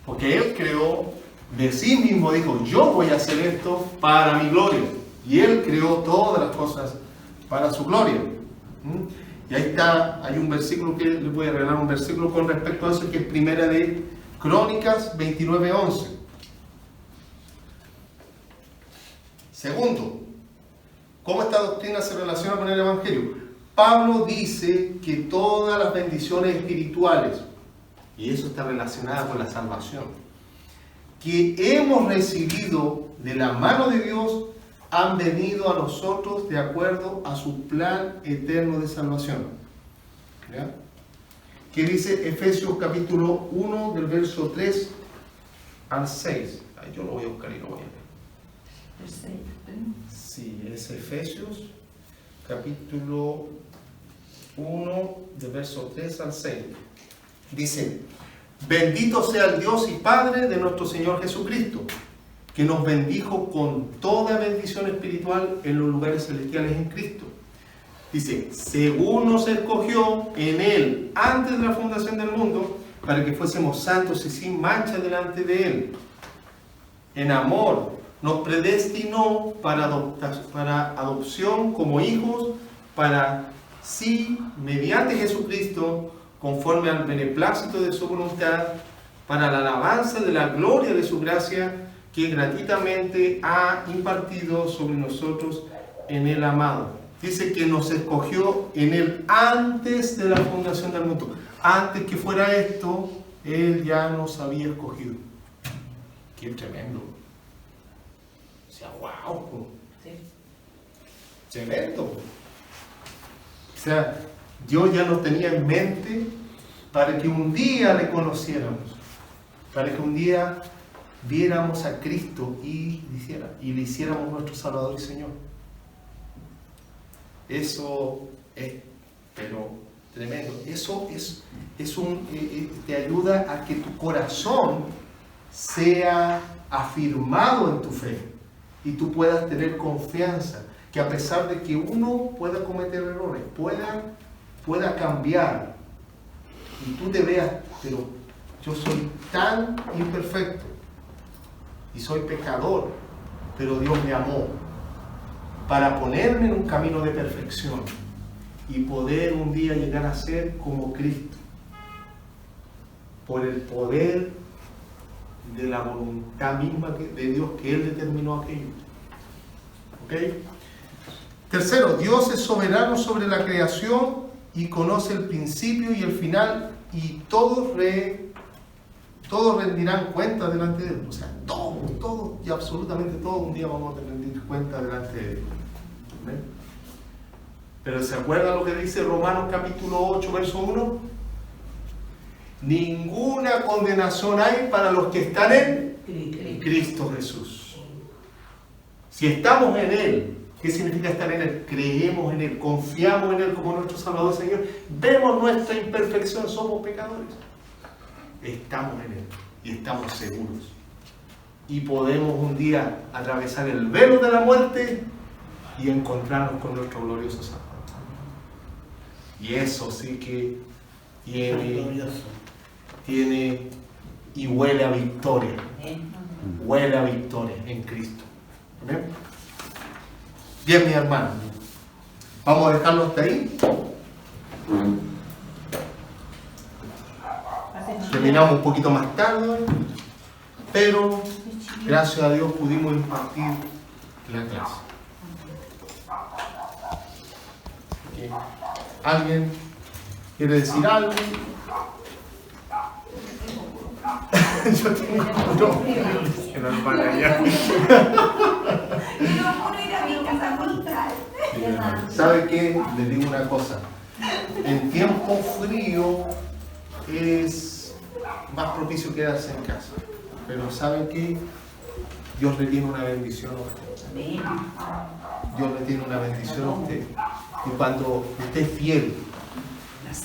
porque Él creó de sí mismo, dijo, yo voy a hacer esto para mi gloria. Y Él creó todas las cosas para su gloria. Y ahí está, hay un versículo que les voy a regalar, un versículo con respecto a eso, que es primera de Crónicas 29:11. Segundo, ¿cómo esta doctrina se relaciona con el Evangelio? Pablo dice que todas las bendiciones espirituales, y eso está relacionado con la salvación, que hemos recibido de la mano de Dios, han venido a nosotros de acuerdo a su plan eterno de salvación. ¿Ya? Que dice Efesios capítulo 1 del verso 3 al 6. Ay, yo lo voy a buscar y lo voy a leer. Sí, es Efesios capítulo 1 del verso 3 al 6. Dice, bendito sea el Dios y Padre de nuestro Señor Jesucristo, que nos bendijo con toda bendición espiritual en los lugares celestiales en Cristo. Dice, según nos escogió en Él antes de la fundación del mundo, para que fuésemos santos y sin mancha delante de Él. En amor, nos predestinó para adopción como hijos, para sí, mediante Jesucristo, conforme al beneplácito de su voluntad, para la alabanza de la gloria de su gracia, que gratuitamente ha impartido sobre nosotros en el amado. Dice que nos escogió en Él antes de la fundación del mundo. Antes que fuera esto, Él ya nos había escogido. ¡Qué tremendo! O sea, wow. Sí. Tremendo. O sea, Dios ya nos tenía en mente para que un día le conociéramos. Para que un día viéramos a Cristo y le hiciéramos nuestro Salvador y Señor. Eso es, pero tremendo. Eso te ayuda a que tu corazón sea afirmado en tu fe y tú puedas tener confianza, que a pesar de que uno pueda cometer errores, pueda cambiar y tú te veas, pero yo soy tan imperfecto y soy pecador, pero Dios me amó para ponerme en un camino de perfección y poder un día llegar a ser como Cristo, por el poder de la voluntad misma de Dios que Él determinó aquello. ¿Ok? Tercero, Dios es soberano sobre la creación y conoce el principio y el final, y todos rendirán cuenta delante de Él. O sea, todos y absolutamente todos un día vamos a rendir cuenta delante de Él. ¿Ven? Pero ¿se acuerdan lo que dice Romanos capítulo 8, verso 1? Ninguna condenación hay para los que están en Cristo Jesús. Si estamos en Él, ¿qué significa estar en Él? Creemos en Él, confiamos en Él como nuestro Salvador Señor, vemos nuestra imperfección, somos pecadores. Estamos en Él y estamos seguros. Y podemos un día atravesar el velo de la muerte y encontrarnos con nuestro glorioso Salvador. Y eso sí que tiene y huele a victoria. Huele a victoria en Cristo. ¿Amén? Bien, mis hermanos, vamos a dejarlo hasta ahí. Terminamos un poquito más tarde, pero gracias a Dios pudimos impartir la clase. ¿Alguien quiere decir algo? Yo tengo ¿Sabe qué? Les digo una cosa. En tiempo frío es más propicio quedarse en casa. Pero ¿sabe qué? Dios le tiene una bendición a usted. Dios le tiene una bendición a usted. Y cuando usted es fiel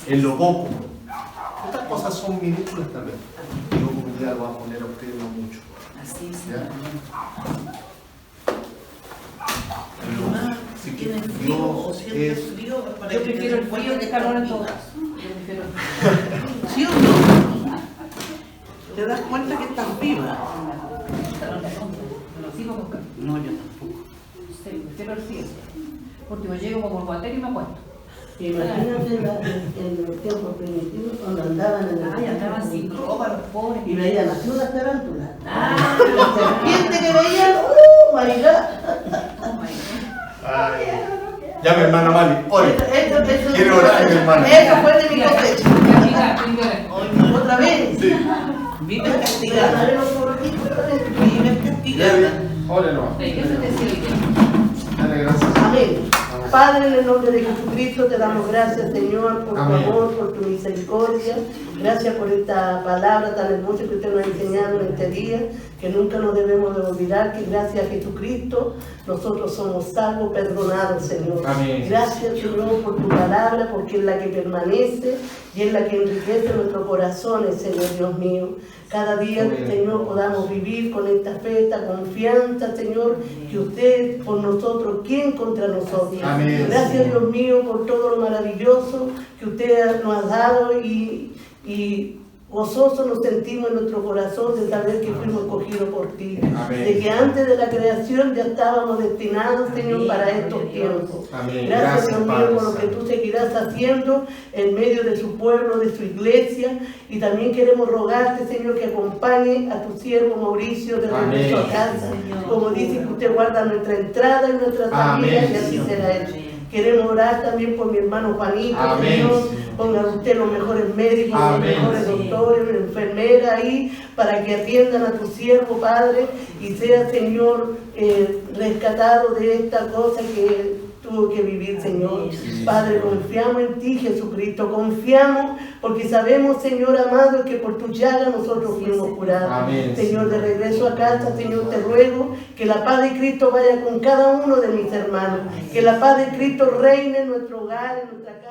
en lo poco, estas cosas son minúsculas también. Dios un día lo va a poner a usted no mucho. Así es. Si tienes frío o sientes frío, para Yo prefiero el frío que el calor en todo caso. ¿Sí o no? ¿Te das cuenta que estás viva? No, yo tampoco. Sí, prefiero el frío. Porque yo llego como el guatero y me acuesto. Imagínate en los tiempos primitivos cuando andaban en el andaban sin ropa los pobres. y veían así una tarántula. La serpiente que veían, Ya mi hermana Mali, oye, quiere orar mi hermana. Eso fue de mi cosecha. Otra vez. Sí. Vive castigada. Vive castigada. Órelo. Dale gracias. Amén. Padre, en el nombre de Jesucristo te damos gracias, Señor, por tu amor, por tu misericordia. Gracias por esta palabra tan hermosa que usted nos ha enseñado en este día, que nunca nos debemos de olvidar que gracias a Jesucristo nosotros somos salvos, perdonados, Señor. Amén. Gracias, Señor, por tu palabra, porque es la que permanece y es la que enriquece nuestros corazones, Señor Dios mío. Cada día, Señor, podamos vivir con esta fe, esta confianza, Señor, que usted por nosotros, ¿quién contra nosotros? Amén. Gracias, Dios mío, por todo lo maravilloso que usted nos ha dado y gozosos nos sentimos en nuestro corazón de saber que fuimos escogidos por ti. Amén. De que antes de la creación ya estábamos destinados, Señor, para estos tiempos. Amén. Gracias, Dios mío, Padre por lo que tú seguirás haciendo en medio de su pueblo, de su iglesia. Y también queremos rogarte, Señor, que acompañe a tu siervo Mauricio de regreso a casa. Como dice que usted guarda nuestra entrada y nuestra salida, y así será él. Queremos orar también por mi hermano Juanito, Señor. Ponga usted los mejores médicos, los mejores doctores, enfermeras ahí, para que atiendan a tu siervo, Padre, y sea, Señor, rescatado de esta cosa que tuvo que vivir, Señor. Padre, confiamos en ti, Jesucristo, confiamos porque sabemos, Señor amado, que por tu llaga nosotros fuimos curados. Amén. Señor, de regreso a casa, Señor, te ruego que la paz de Cristo vaya con cada uno de mis hermanos, que la paz de Cristo reine en nuestro hogar, en nuestra casa.